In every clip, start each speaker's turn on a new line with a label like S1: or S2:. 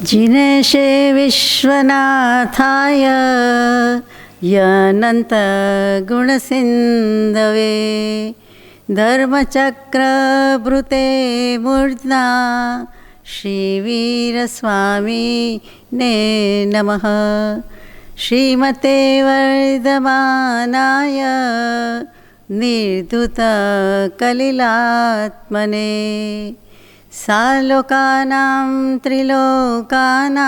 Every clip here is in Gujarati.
S1: जिनेशे विश्वनाथाय यनन्त गुणसिन्धवे धर्मचक्रभृते मूर्ध्ना श्रीवीरस्वामिने नमः। श्रीमते वर्धमानाय निर्धुतकलिलात्मने सालोकानां त्रिलोकानां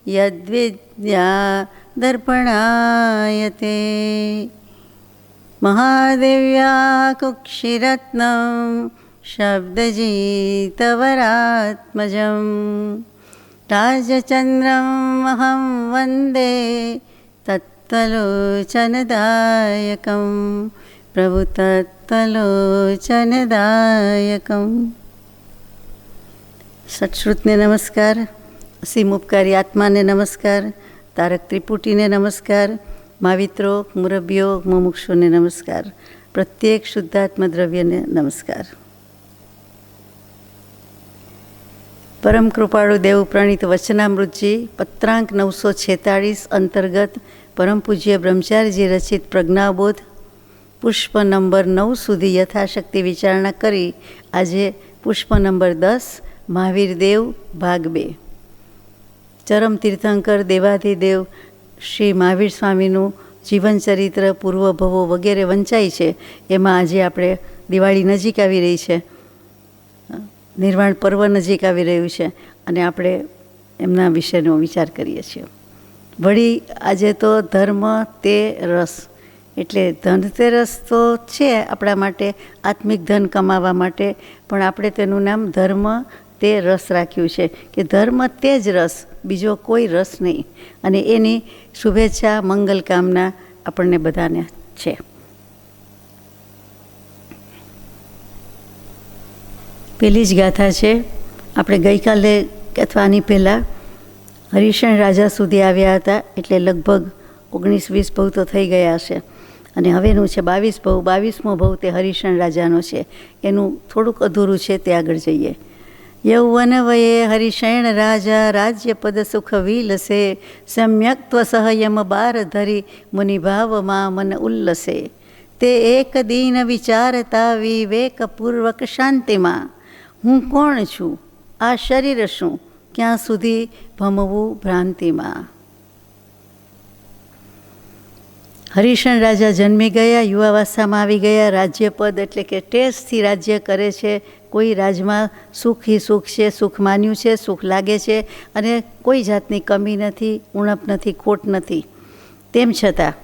S1: यद्विद्या दर्पणायते महादेव्या कुक्षिरत्नं शब्दजितवरात्मजं राजचन्द्रम् अहं वन्दे तत्त्वलोचनदायकं प्रभु तत्त्वलोचनदायकम्। सत्श्रुतने नमस्कार, असीम उपकारी आत्माने नमस्कार, तारक त्रिपुटीने नमस्कार, माविત્રો मुरब्बियो मुमुक्षुने नमस्कार, प्रत्येक शुद्धात्म द्रव्यने नमस्कार। परम कृपाळु देव प्रणीत वचनामृतजी पत्रांक 946 अंतर्गत परम पूज्य ब्रह्मचारीजी रचित प्रज्ञाबोध पुष्प नंबर 9 सुधी यथाशक्ति विचारणा करी આજે પુષ્પ નંબર 10 મહાવીર દેવ ભાગ 2 ચરમ તીર્થંકર દેવાધિદેવ શ્રી મહાવીર સ્વામીનું જીવન ચરિત્ર પૂર્વભવો વગેરે વંચાય છે। એમાં આજે આપણે દિવાળી નજીક આવી રહી છે, નિર્વાણ પર્વ નજીક આવી રહ્યું છે અને આપણે એમના વિશેનો વિચાર કરીએ છીએ। વળી આજે તો ધર્મ તે રસ એટલે ધનતેરસ તો છે આપણા માટે આત્મિક ધન કમાવા માટે, પણ આપણે તેનું નામ ધર્મ તે રસ રાખ્યું છે કે ધર્મ તે જ રસ, બીજો કોઈ રસ નહીં। અને એની શુભેચ્છા મંગલ કામના આપણને બધાને છે। પહેલી જ ગાથા છે, આપણે ગઈકાલે અથવા આની પહેલાં હરિશણ રાજા સુધી આવ્યા હતા, એટલે લગભગ 19-20 ભવ તો થઈ ગયા હશે અને હવેનું છે 22 ભવ। 22મો ભવ તે હરિશણ રાજાનો છે, એનું થોડુંક અધૂરું છે, તે આગળ જઈએ। યૌવન વયે હરિશણ રાજા રાજ્ય પદ સુખ વિલસે સમ્યક્ત્વ સહયમ બાર ધરી મુનિભાવમાં મન ઉલ્લસે તે એક દીન વિચારતા વિવેકપૂર્વક શાંતિમાં હું કોણ છું, આ શરીર શું, ક્યાં સુધી ભમવું ભ્રાંતિમાં। હરિશણ રાજા જન્મી ગયા, યુવાવસ્થામાં આવી ગયા, રાજ્યપદ એટલે કે ટેસ્ટથી રાજ્ય કરે છે। કોઈ રાજમાં સુખ ही સુખ છે, સુખ માન્યું છે, સુખ લાગે છે અને કોઈ જાતની કમી નથી, ઉણપ નથી, ખોટ નથી। તેમ છતાં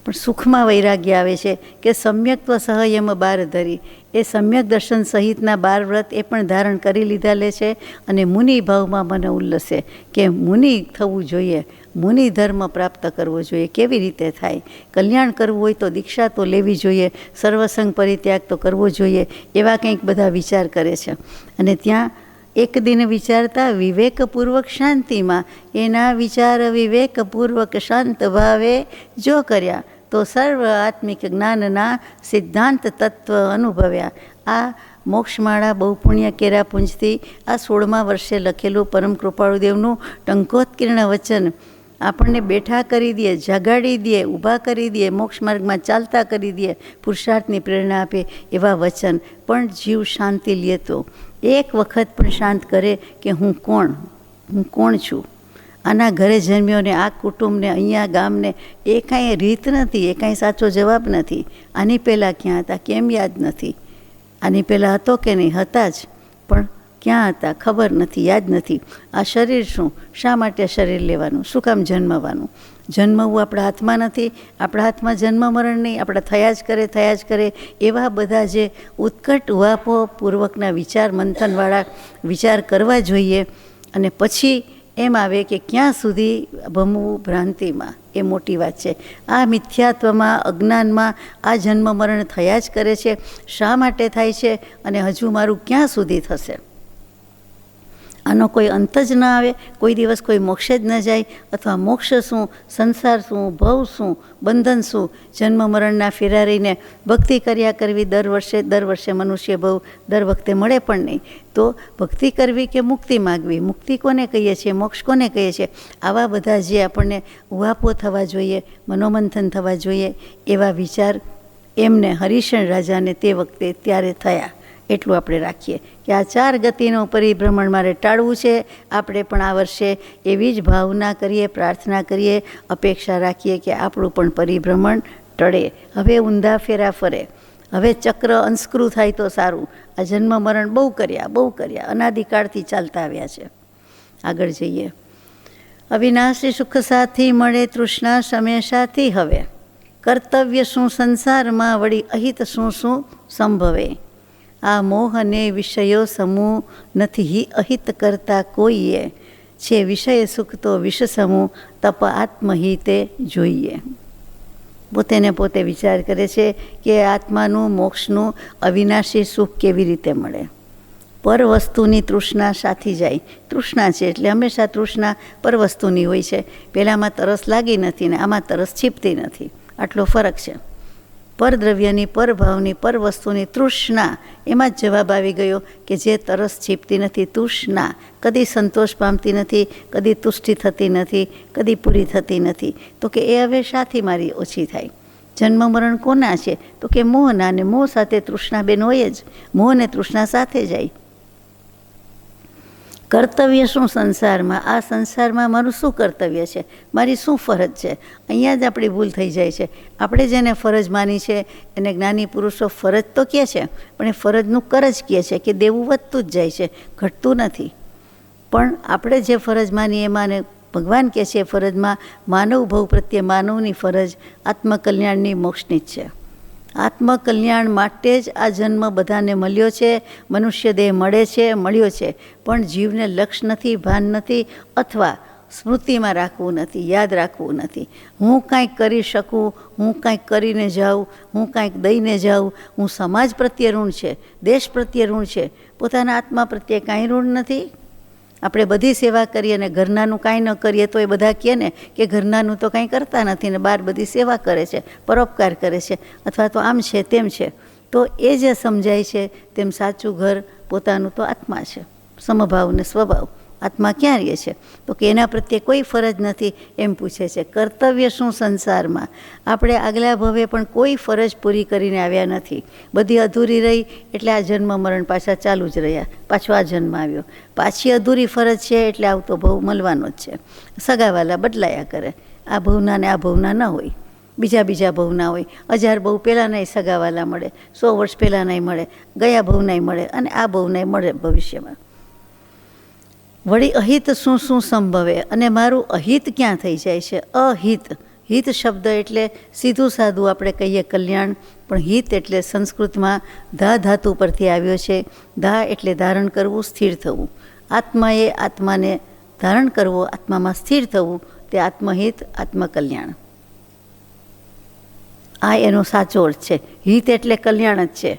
S1: પણ સુખમાં વૈરાગ્ય આવે છે કે સમ્યક્ત્વ સહયમ બાર ધરી, એ સમ્યક દર્શન સહિતના 12 વ્રત એ પણ ધારણ કરી લીધા લે છે અને મુનિ ભાવમાં મને ઉલ્લસે કે મુનિ થવું જોઈએ, મુનિ ધર્મ પ્રાપ્ત કરવો જોઈએ। કેવી રીતે થાય? કલ્યાણ કરવું હોય તો દીક્ષા તો લેવી જોઈએ, સર્વસંગ પરિત્યાગ તો કરવો જોઈએ, એવા કંઈક બધા વિચાર કરે છે। અને ત્યાં એક દિન વિચારતા વિવેકપૂર્વક શાંતિમાં, એના વિચાર વિવેકપૂર્વક શાંત ભાવે જો કર્યા તો સર્વ આત્મિક જ્ઞાનના સિદ્ધાંત તત્વ અનુભવ્યા। આ મોક્ષમાળા બહુ પુણ્ય કેરાપુંજથી આ 16મા વર્ષે લખેલું પરમ કૃપાળુદેવનું ટંકોત્કીર્ણ વચન આપણને બેઠા કરી દે, જગાડી દે, ઊભા કરી દે, મોક્ષ માર્ગમાં ચાલતા કરી દે, પુરુષાર્થની પ્રેરણા આપે એવા વચન। પણ જીવ શાંતિ લે તો એક વખત પણ શાંત કરે કે હું કોણ છું, આના ઘરે જન્મ્યો ને આ કુટુંબને, અહીંયા ગામને, એ કાંઈ રીત નથી, એ કાંઈ સાચો જવાબ નથી। આની પહેલાં ક્યાં હતા, કેમ યાદ નથી? આની પહેલાં હતો કે નહીં? હતા જ, પણ ક્યાં હતા ખબર નથી, યાદ નથી। આ શરીર શું, શા માટે શરીર લેવાનું, શું કામ જન્મવાનું? જન્મવું આપણા હાથમાં નથી, આપણા હાથમાં જન્મ મરણ નહીં, આપણા થયા જ કરે એવા બધા જે ઉત્કટ ઉહાપો પૂર્વકના વિચાર મંથનવાળા વિચાર કરવા જોઈએ। અને પછી એમ આવે કે ક્યાં સુધી ભમવું ભ્રાંતિમાં, એ મોટી વાત છે। આ મિથ્યાત્વમાં, અજ્ઞાનમાં આ જન્મ મરણ થયા જ કરે છે। શા માટે થાય છે અને હજુ મારું ક્યાં સુધી થશે? આનો કોઈ અંત જ ન આવે, કોઈ દિવસ કોઈ મોક્ષે જ ન જાય, અથવા મોક્ષ શું, સંસાર શું, ભવ શું, બંધન શું, જન્મ મરણના ફેરા રહીને ભક્તિ કર્યા કરવી દર વર્ષે મનુષ્ય ભવ દર વખતે મળે પણ નહીં. તો ભક્તિ કરવી કે મુક્તિ માગવી, મુક્તિ કોને કહીએ છીએ, મોક્ષ કોને કહીએ છીએ, આવા બધા જે આપણને ઉહાપો થવા જોઈએ, મનોમંથન થવા જોઈએ, એવા વિચાર એમને હરિશણ રાજાને તે વખતે ત્યારે થયા. એટલું આપણે રાખીએ કે આ 4 ગતિનું પરિભ્રમણ મારે ટાળવું છે. આપણે પણ આ વર્ષે એવી જ ભાવના કરીએ, પ્રાર્થના કરીએ, અપેક્ષા રાખીએ કે આપણું પણ પરિભ્રમણ ટળે. હવે ઊંધા ફેરા ફરે, હવે ચક્ર અંસ્કૃત થાય તો સારું. આ જન્મ મરણ બહુ કર્યા, અનાદિકાળથી ચાલતા આવ્યા છે. આગળ જઈએ. અવિનાશી સુખ સાથી મળે, તૃષ્ણા શમે સાથી હવે. કર્તવ્ય શું સંસારમાં, વળી અહિત શું સંભવે. આ મોહ અને વિષયો સમૂહ, નથી અહિત કરતા કોઈએ. છે વિષય સુખ તો વિષ સમૂહ, તપ આત્મહિતે જોઈએ. પોતે ને પોતે વિચાર કરે છે કે આત્માનું, મોક્ષનું અવિનાશી સુખ કેવી રીતે મળે. પર વસ્તુની તૃષ્ણા સાથી જાય. તૃષ્ણા છે એટલે હંમેશા તૃષ્ણા પર વસ્તુની હોય છે. પહેલાંમાં તરસ લાગી નથી ને આમાં તરસ છીપતી નથી, આટલો ફરક છે. પરદ્રવ્યની, પરભાવની, પર વસ્તુની તૃષ્ણા, એમાં જ જવાબ આવી ગયો કે જે તરસ છીપતી નથી, તૃષ્ણા કદી સંતોષ પામતી નથી, કદી તુષ્ટિ થતી નથી, કદી પૂરી થતી નથી. તો કે એ હવે શાથી મારી ઓછી થાય. જન્મ મરણ કોના છે? તો કે મોહના, ને મોહ સાથે તૃષ્ણા બેન હોય જ, મોહ ને તૃષ્ણા સાથે જાય. કર્તવ્ય શું સંસારમાં, આ સંસારમાં મારું શું કર્તવ્ય છે, મારી શું ફરજ છે. અહીંયા જ આપણી ભૂલ થઈ જાય છે. આપણે જેને ફરજ માની છે એને જ્ઞાની પુરુષો ફરજ તો કહે છે, પણ એ ફરજનું કરજ કહે છે કે દેવું વધતું જ જાય છે, ઘટતું નથી. પણ આપણે જે ફરજ માની એમાં ને ભગવાન કહે છે ફરજમાં માનવ ભવ પ્રત્યે માનવની ફરજ આત્મકલ્યાણની, મોક્ષની જ છે. આત્મકલ્યાણ માટે જ આ જન્મ બધાને મળ્યો છે, મનુષ્ય દેહ મળ્યો છે. પણ જીવને લક્ષ્ય નથી, ભાન નથી, અથવા સ્મૃતિમાં રાખવું નથી, યાદ રાખવું નથી. હું કાંઈક કરી શકું, હું કાંઈક કરીને જાઉં, હું કાંઈક દઈને જાઉં, હું સમાજ પ્રત્યે ઋણ છે, દેશ પ્રત્યે ઋણ છે, પોતાના આત્મા પ્રત્યે કાંઈ ઋણ નથી. આપણે બધી સેવા કરીએ અને ઘરનાનું કાંઈ ન કરીએ તો એ બધા કહે ને કે ઘરનાનું તો કાંઈ કરતા નથી ને બહાર બધી સેવા કરે છે, પરોપકાર કરે છે, અથવા તો આમ છે તેમ છે. તો એ જે સમજાય છે તેમ સાચું ઘર પોતાનું તો આત્મા છે, સમભાવ ને સ્વભાવ. આત્મા ક્યાં રહે છે? તો કે એના પ્રત્યે કોઈ ફરજ નથી. એમ પૂછે છે કર્તવ્ય શું સંસારમાં. આપણે આગલા ભવે પણ કોઈ ફરજ પૂરી કરીને આવ્યા નથી, બધી અધૂરી રહી એટલે આ જન્મ મરણ પાછા ચાલુ જ રહ્યા, પાછો આ જન્મ આવ્યો. પાછી અધૂરી ફરજ છે એટલે આવતો ભવ મળવાનો જ છે. સગાવાલા બદલાયા કરે, આ ભવના ને આ ભવના ન હોય, બીજા ભવના હોય. 1000 ભવ પહેલાંનાય સગાવાલા મળે, 100 વર્ષ પહેલાંનાય મળે, ગયા ભવનાય મળે અને આ ભવનાય મળે ભવિષ્યમાં. વળી અહિત શું સંભવે, અને મારું અહિત ક્યાં થઈ જાય છે? અહિત, હિત શબ્દ એટલે સીધું સાદું આપણે કહીએ કલ્યાણ, પણ હિત એટલે સંસ્કૃતમાં ધા ધાતુ પરથી આવ્યો છે. ધા એટલે ધારણ કરવું, સ્થિર થવું. આત્માએ આત્માને ધારણ કરવો, આત્મામાં સ્થિર થવું, તે આત્મહિત, આત્મકલ્યાણ. આ એનો સાચો અર્થ છે. હિત એટલે કલ્યાણ જ છે,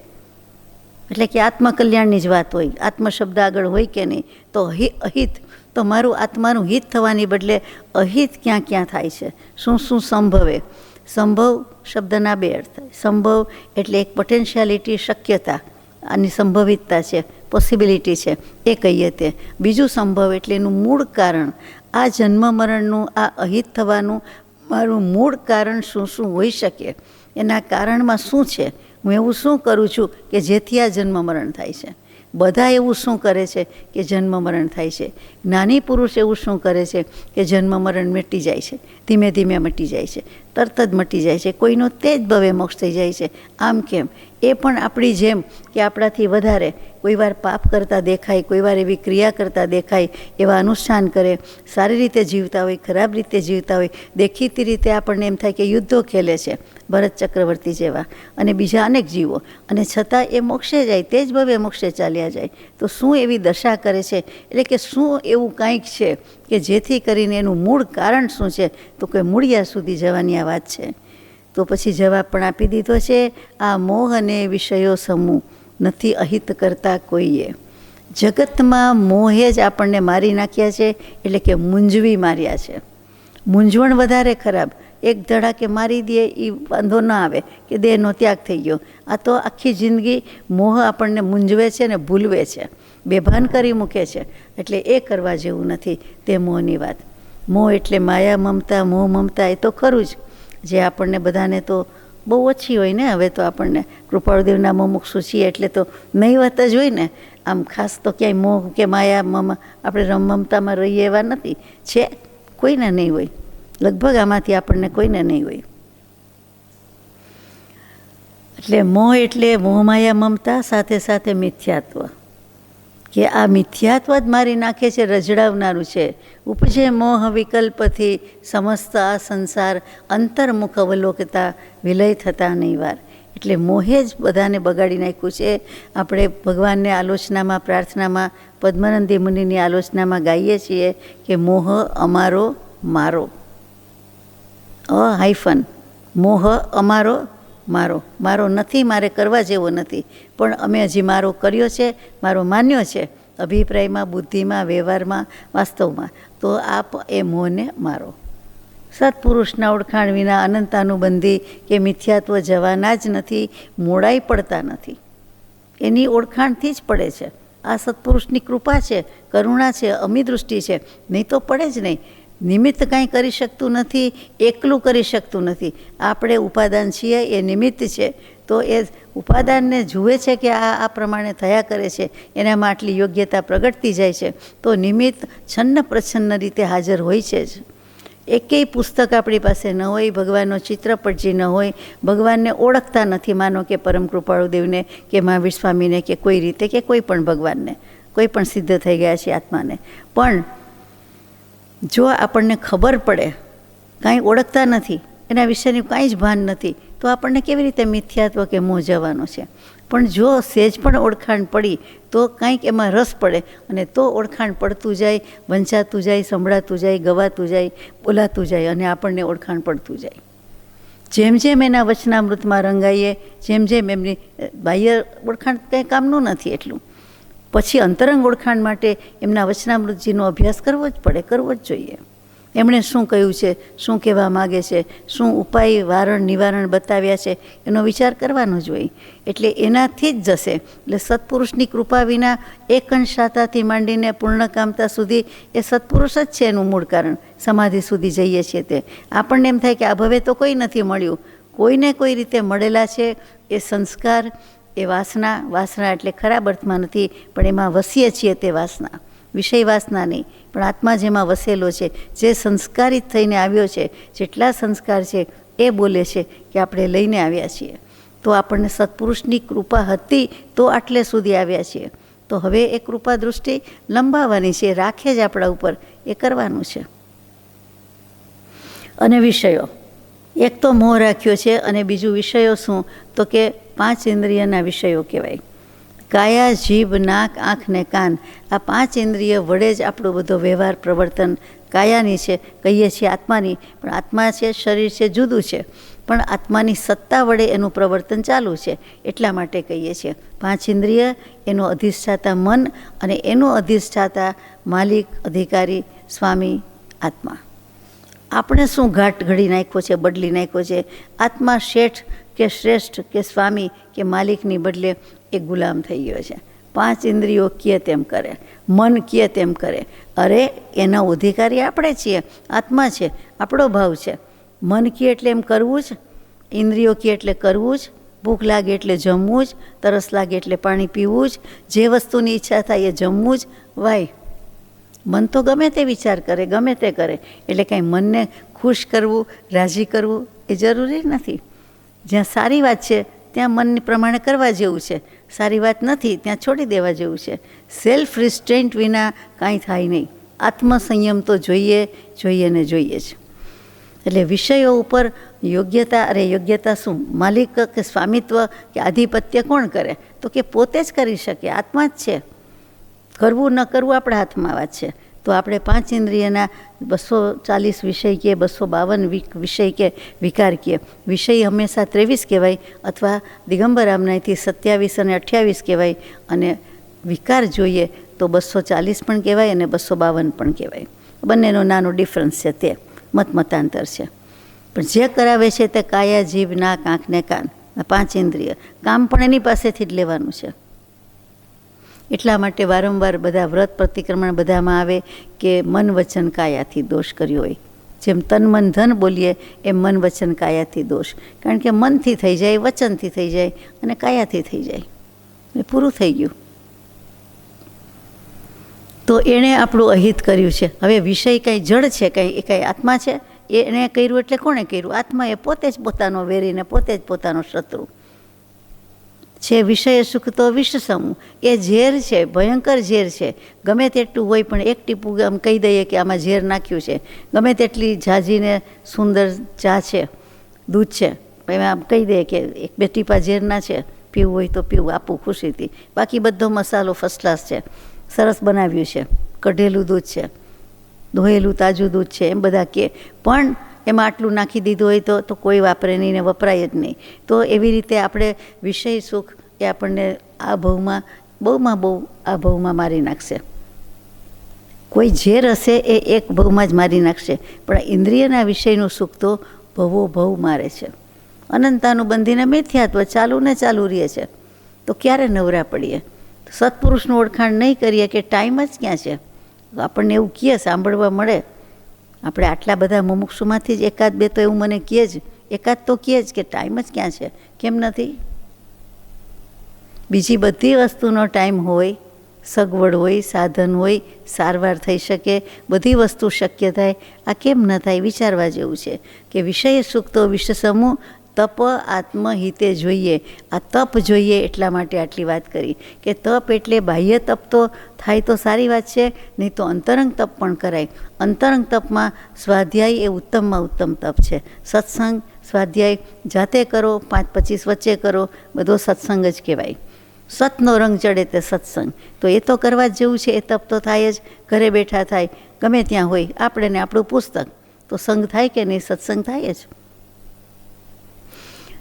S1: એટલે કે આત્મકલ્યાણની જ વાત હોય. આત્મ શબ્દ આગળ હોય કે નહીં, તો અહિત તો મારું આત્માનું હિત થવાની બદલે અહિત ક્યાં થાય છે, શું સંભવે. સંભવ શબ્દના 2 અર્થ થાય. સંભવ એટલે એક પોટેન્શિયાલિટી, શક્યતા, આની સંભવિતતા છે, પોસિબિલિટી છે, એ કહીએ તે. બીજું સંભવ એટલે એનું મૂળ કારણ. આ જન્મ મરણનું, આ અહિત થવાનું મારું મૂળ કારણ શું હોઈ શકે, એના કારણમાં શું છે, હું એવું શું કરું છું કે જેથી આ જન્મ મરણ થાય છે. બધા એવું શું કરે છે કે જન્મ મરણ થાય છે. જ્ઞાની પુરુષ એવું શું કરે છે કે જન્મ મરણ મટી જાય છે, ધીમે ધીમે મટી જાય છે, તરત જ મટી જાય છે. કોઈનો તે જ ભવે મોક્ષ થઈ જાય છે. આમ કેમ? એ પણ આપણી જેમ કે આપણાથી વધારે કોઈ વાર પાપ કરતા દેખાય, કોઈ વાર એવી ક્રિયા કરતા દેખાય, એવા અનુષ્ઠાન કરે, સારી રીતે જીવતા હોય, ખરાબ રીતે જીવતા હોય, દેખીતી રીતે આપણને એમ થાય કે યુદ્ધો ખેલે છે, ભરત ચક્રવર્તી જેવા અને બીજા અનેક જીવો, અને છતાં એ મોક્ષે જાય, તે જ ભવે મોક્ષે ચાલ્યા જાય. તો શું એવી દશા કરે છે? એટલે કે શું એવું કાંઈક છે કે જેથી કરીને એનું મૂળ કારણ શું છે? તો કે મૂળિયા સુધી જવાની આ વાત છે. તો પછી જવાબ પણ આપી દીધો છે. આ મોહ અને વિષયો સમૂહ, નથી અહિત કરતા કોઈએ. જગતમાં મોહે જ આપણને મારી નાખ્યા છે, એટલે કે મૂંઝવી માર્યા છે. મૂંઝવણ વધારે ખરાબ. એક ધડાકે મારી દે એ વાંધો ન આવે કે દેહનો ત્યાગ થઈ ગયો. આ તો આખી જિંદગી મોહ આપણને મૂંઝવે છે ને ભૂલવે છે, બેભાન કરી મૂકે છે. એટલે એ કરવા જેવું નથી તે મોહની વાત. મોહ એટલે માયા મમતા, મોહ મમતા એ તો ખરું જ, જે આપણને બધાને તો બહુ ઓછી હોય ને. હવે તો આપણને કૃપાળુદેવના મુમુક્ષુ છીએ એટલે તો નહીવત જ હોય ને. આમ ખાસ તો ક્યાંય મોહ કે માયા આપણે મમતામાં રહીએ એવા નથી. છે કોઈને નહીં હોય, લગભગ આમાંથી આપણને કોઈને નહીં હોય. એટલે મોહ એટલે મોહ માયા મમતા સાથે સાથે મિથ્યાત્વ, કે આ મિથ્યાત્વ જ મારી નાખે છે, રજડાવનારું છે. ઉપજે મોહ વિકલ્પથી સમસ્ત આ સંસાર અંતર્મુખ અવલોકતા વિલય થતા નહીં વાર. એટલે મોહે જ બધાને બગાડી નાખ્યું છે. આપણે ભગવાનને આલોચનામાં, પ્રાર્થનામાં, પદ્માનંદી મુનિની આલોચનામાં ગાઈએ છીએ કે મોહ અમારો મારો, હાઈફન, મોહ અમારો મારો. મારો નથી, મારે કરવા જેવો નથી, પણ અમે હજી મારો કર્યો છે, મારો માન્યો છે અભિપ્રાયમાં, બુદ્ધિમાં, વ્યવહારમાં, વાસ્તવમાં. તો આપ એ મોહને મારો. સત્પુરુષના ઓળખાણ વિના અનંતાનુબંધી કે મિથ્યાત્વ જવાના જ નથી, મોડાઈ પડતા નથી. એની ઓળખાણથી જ પડે છે. આ સત્પુરુષની કૃપા છે, કરુણા છે, અમી દૃષ્ટિ છે, નહીં તો પડે જ નહીં. નિમિત્ત કાંઈ કરી શકતું નથી, એકલું કરી શકતું નથી. આપણે ઉપાદાન છીએ, એ નિમિત્ત છે. તો એ ઉપાદાનને જુએ છે કે આ પ્રમાણે થયા કરે છે, એનામાં આટલી યોગ્યતા પ્રગટતી જાય છે. તો નિમિત્ત છન્ન પ્રછન્ન રીતે હાજર હોય છે જ. એકેય પુસ્તક આપણી પાસે ન હોય, ભગવાનનો ચિત્રપટજી ન હોય, ભગવાનને ઓળખતા નથી, માનો કે પરમ કૃપાળુદેવને કે મહાવીર સ્વામીને કે કોઈ રીતે કે કોઈ પણ ભગવાનને, કોઈ પણ સિદ્ધ થઈ ગયા છે આત્માને. પણ જો આપણને ખબર પડે, કાંઈ ઓળખતા નથી, એના વિશેની કાંઈ જ ભાન નથી, તો આપણને કેવી રીતે મિથ્યાત્વ કે મોહ જવાનો છે. પણ જો સહેજ પણ ઓળખાણ પડી તો કાંઈક એમાં રસ પડે, અને તો ઓળખાણ પડતું જાય, વંચાતું જાય, સંભળાતું જાય, ગવાતું જાય, બોલાતું જાય, અને આપણને ઓળખાણ પડતું જાય. જેમ જેમ એના વચનામૃતમાં રંગાઈએ, જેમ જેમ એમની બાહ્ય ઓળખાણ કંઈ કામનું નથી એટલું, પછી અંતરંગ ઓળખાણ માટે એમના વચનામૃતજીનો અભ્યાસ કરવો જ પડે, કરવો જ જોઈએ. એમણે શું કહ્યું છે, શું કહેવા માગે છે, શું ઉપાય વારણ નિવારણ બતાવ્યા છે, એનો વિચાર કરવાનો જ હોય. એટલે એનાથી જ જશે. એટલે સત્પુરુષની કૃપા વિના એક અંશાતાથી માંડીને પૂર્ણકામતા સુધી એ સત્પુરુષ જ છે એનું મૂળ કારણ. સમાધિ સુધી જઈએ છીએ તે આપણને એમ થાય કે આ ભવે તો કોઈ નથી મળ્યું. કોઈને કોઈ રીતે મળેલા છે. એ સંસ્કાર, એ વાસના, વાસના એટલે ખરાબ અર્થમાં નથી, પણ એમાં વસીએ છીએ તે વાસના, વિષય વાસના નહીં, પણ આત્મા જેમાં વસેલો છે, જે સંસ્કારિત થઈને આવ્યો છે, જેટલા સંસ્કાર છે એ બોલે છે કે આપણે લઈને આવ્યા છીએ. તો આપણને સત્પુરુષની કૃપા હતી તો આટલે સુધી આવ્યા છીએ. તો હવે એ કૃપા દૃષ્ટિ લંબાવવાની છે, રાખે જ આપણા ઉપર, એ કરવાનું છે. અને વિષયો, એક તો મોહ રાખ્યો છે, અને બીજું વિષયો શું, તો કે 5 ઇન્દ્રિયના વિષયો કહેવાય. કાયા, જીભ, નાક, આંખ ને કાન, આ 5 ઇન્દ્રિય વડે જ આપણો બધો વ્યવહાર પ્રવર્તન કાયાની છે, કહીએ છીએ આત્માની, પણ આત્મા છે, શરીર છે, જુદું છે, પણ આત્માની સત્તા વડે એનું પ્રવર્તન ચાલુ છે, એટલા માટે કહીએ છીએ. 5 ઇન્દ્રિય, એનો અધિષ્ઠાતા મન, અને એનો અધિષ્ઠાતા માલિક, અધિકારી, સ્વામી, આત્મા. આપણે શું ઘાટ ઘડી નાખ્યો છે, બદલી નાખ્યો છે. આત્મા શેઠ કે શ્રેષ્ઠ કે સ્વામી કે માલિકની બદલે એ ગુલામ થઈ ગયો છે. 5 ઇન્દ્રિયો કહે તેમ કરે, મન કહે તેમ કરે. અરે એના અધિકારી આપણે છીએ, આત્મા છે, આપણો ભાવ છે. મન કહે એટલે એમ કરવું જ, ઇન્દ્રિયો કહે એટલે કરવું જ, ભૂખ લાગે એટલે જમવું જ, તરસ લાગે એટલે પાણી પીવું જ, જે વસ્તુની ઈચ્છા થાય એ જમવું જ. વાય, મન તો ગમે તે વિચાર કરે, ગમે તે કરે. એટલે કાંઈ મનને ખુશ કરવું, રાજી કરવું એ જરૂરી નથી. જ્યાં સારી વાત છે ત્યાં મનની પ્રમાણે કરવા જેવું છે, સારી વાત નથી ત્યાં છોડી દેવા જેવું છે. સેલ્ફ રિસ્ટ્રેન્ટ વિના કાંઈ થાય નહીં. આત્મસંયમ તો જોઈએ, જોઈએ ને જોઈએ જ. એટલે વિષયો ઉપર યોગ્યતા, અરે યોગ્યતા શું, માલિક કે સ્વામિત્વ કે આધિપત્ય કોણ કરે, તો કે પોતે જ કરી શકે, આત્મા જ છે. કરવું ન કરવું આપણા હાથમાં વાત છે. તો આપણે 5 ઇન્દ્રિયના 240 વિષય કે 252 વિષય કે વિકાર કહે. વિષય હંમેશા 23 કહેવાય, અથવા દિગંબર આમનાયથી 27 અને 28 કહેવાય. અને વિકાર જોઈએ તો 240 પણ કહેવાય અને 252 પણ કહેવાય. બંનેનો નાનો ડિફરન્સ છે, તે મતાંતર છે. પણ જે કરાવે છે તે કાયા, જીભ, નાક, આંખ ને કાન, 5 ઇન્દ્રિય. કામ પણ એની પાસેથી જ લેવાનું છે. એટલા માટે વારંવાર બધા વ્રત પ્રતિક્રમણ બધામાં આવે કે મન વચન કાયાથી દોષ કર્યો હોય. જેમ તન મન ધન બોલીએ એમ મન વચન કાયાથી દોષ. કારણ કે મનથી થઈ જાય, વચનથી થઈ જાય અને કાયાથી થઈ જાય, એ પૂરું થઈ ગયું. તો એણે આપણું અહિત કર્યું છે. હવે વિષય કંઈ જડ છે, કંઈ એ કંઈ આત્મા છે? એણે કર્યું એટલે કોણે કર્યું? આત્મા એ પોતે જ પોતાનો વેરીને પોતે જ પોતાનો શત્રુ છે. વિષય સુખ તો વિષ સમૂહ, એ ઝેર છે, ભયંકર ઝેર છે. ગમે તેટલું હોય પણ એક ટીપું આમ કહી દઈએ કે આમાં ઝેર નાખ્યું છે, ગમે તેટલી ઝાઝીને સુંદર ચા છે, દૂધ છે, એમાં આમ કહી દઈએ કે 1-2 ટીપા ઝેરના છે, પીવું હોય તો પીવું, આપવું ખુશીથી. બાકી બધો મસાલો ફર્સ્ટ ક્લાસ છે, સરસ બનાવ્યું છે, કઢેલું દૂધ છે, ધોયેલું તાજું દૂધ છે, એમ બધા કહે. પણ એમાં આટલું નાખી દીધું હોય તો કોઈ વાપરે નહીં ને વપરાય જ નહીં. તો એવી રીતે આપણે વિષય સુખ એ આપણને આ ભવમાં બહુ આ ભવમાં મારી નાખશે. કોઈ ઝેર હશે એ એક ભવમાં જ મારી નાખશે, પણ ઇન્દ્રિયના વિષયનું સુખ તો ભવો ભવ મારે છે. અનંતાનું બંધીને મિથ્યાત્વ ચાલુ ને ચાલુ રહે છે. તો ક્યારે નવરા પડીએ? સત્પુરુષનું ઓળખાણ નહીં કરીએ કે ટાઈમ જ ક્યાં છે. આપણને એવું કહે, સાંભળવા મળે. આપણે આટલા બધા મુમુક્ષુમાંથી જ 1-2 તો એવું મને કહે જ, એકાદ તો કહે જ કે ટાઈમ જ ક્યાં છે. કેમ નથી? બીજી બધી વસ્તુનો ટાઈમ હોય, સગવડ હોય, સાધન હોય, સારવાર થઈ શકે, બધી વસ્તુ શક્ય થાય. આ કેમ ન થાય? વિચારવા જેવું છે કે વિષય સુખ તો વિષ સમૂહ, તપ આત્મહિતે જોઈએ. આ તપ જોઈએ એટલા માટે આટલી વાત કરી કે તપ એટલે બાહ્ય તપ તો થાય તો સારી વાત છે, નહીં તો અંતરંગ તપ પણ કરાય. અંતરંગ તપમાં સ્વાધ્યાય એ ઉત્તમમાં ઉત્તમ તપ છે. સત્સંગ, સ્વાધ્યાય જાતે કરો, 5-25 વચ્ચે કરો, બધો સત્સંગ જ કહેવાય. સતનો રંગ ચડે તે સત્સંગ, તો એ તો કરવા જ જેવું છે. એ તપ તો થાય જ, ઘરે બેઠા થાય, ગમે ત્યાં હોય. આપણે ને આપણું પુસ્તક તો સંગ થાય કે નહીં? સત્સંગ થાય જ.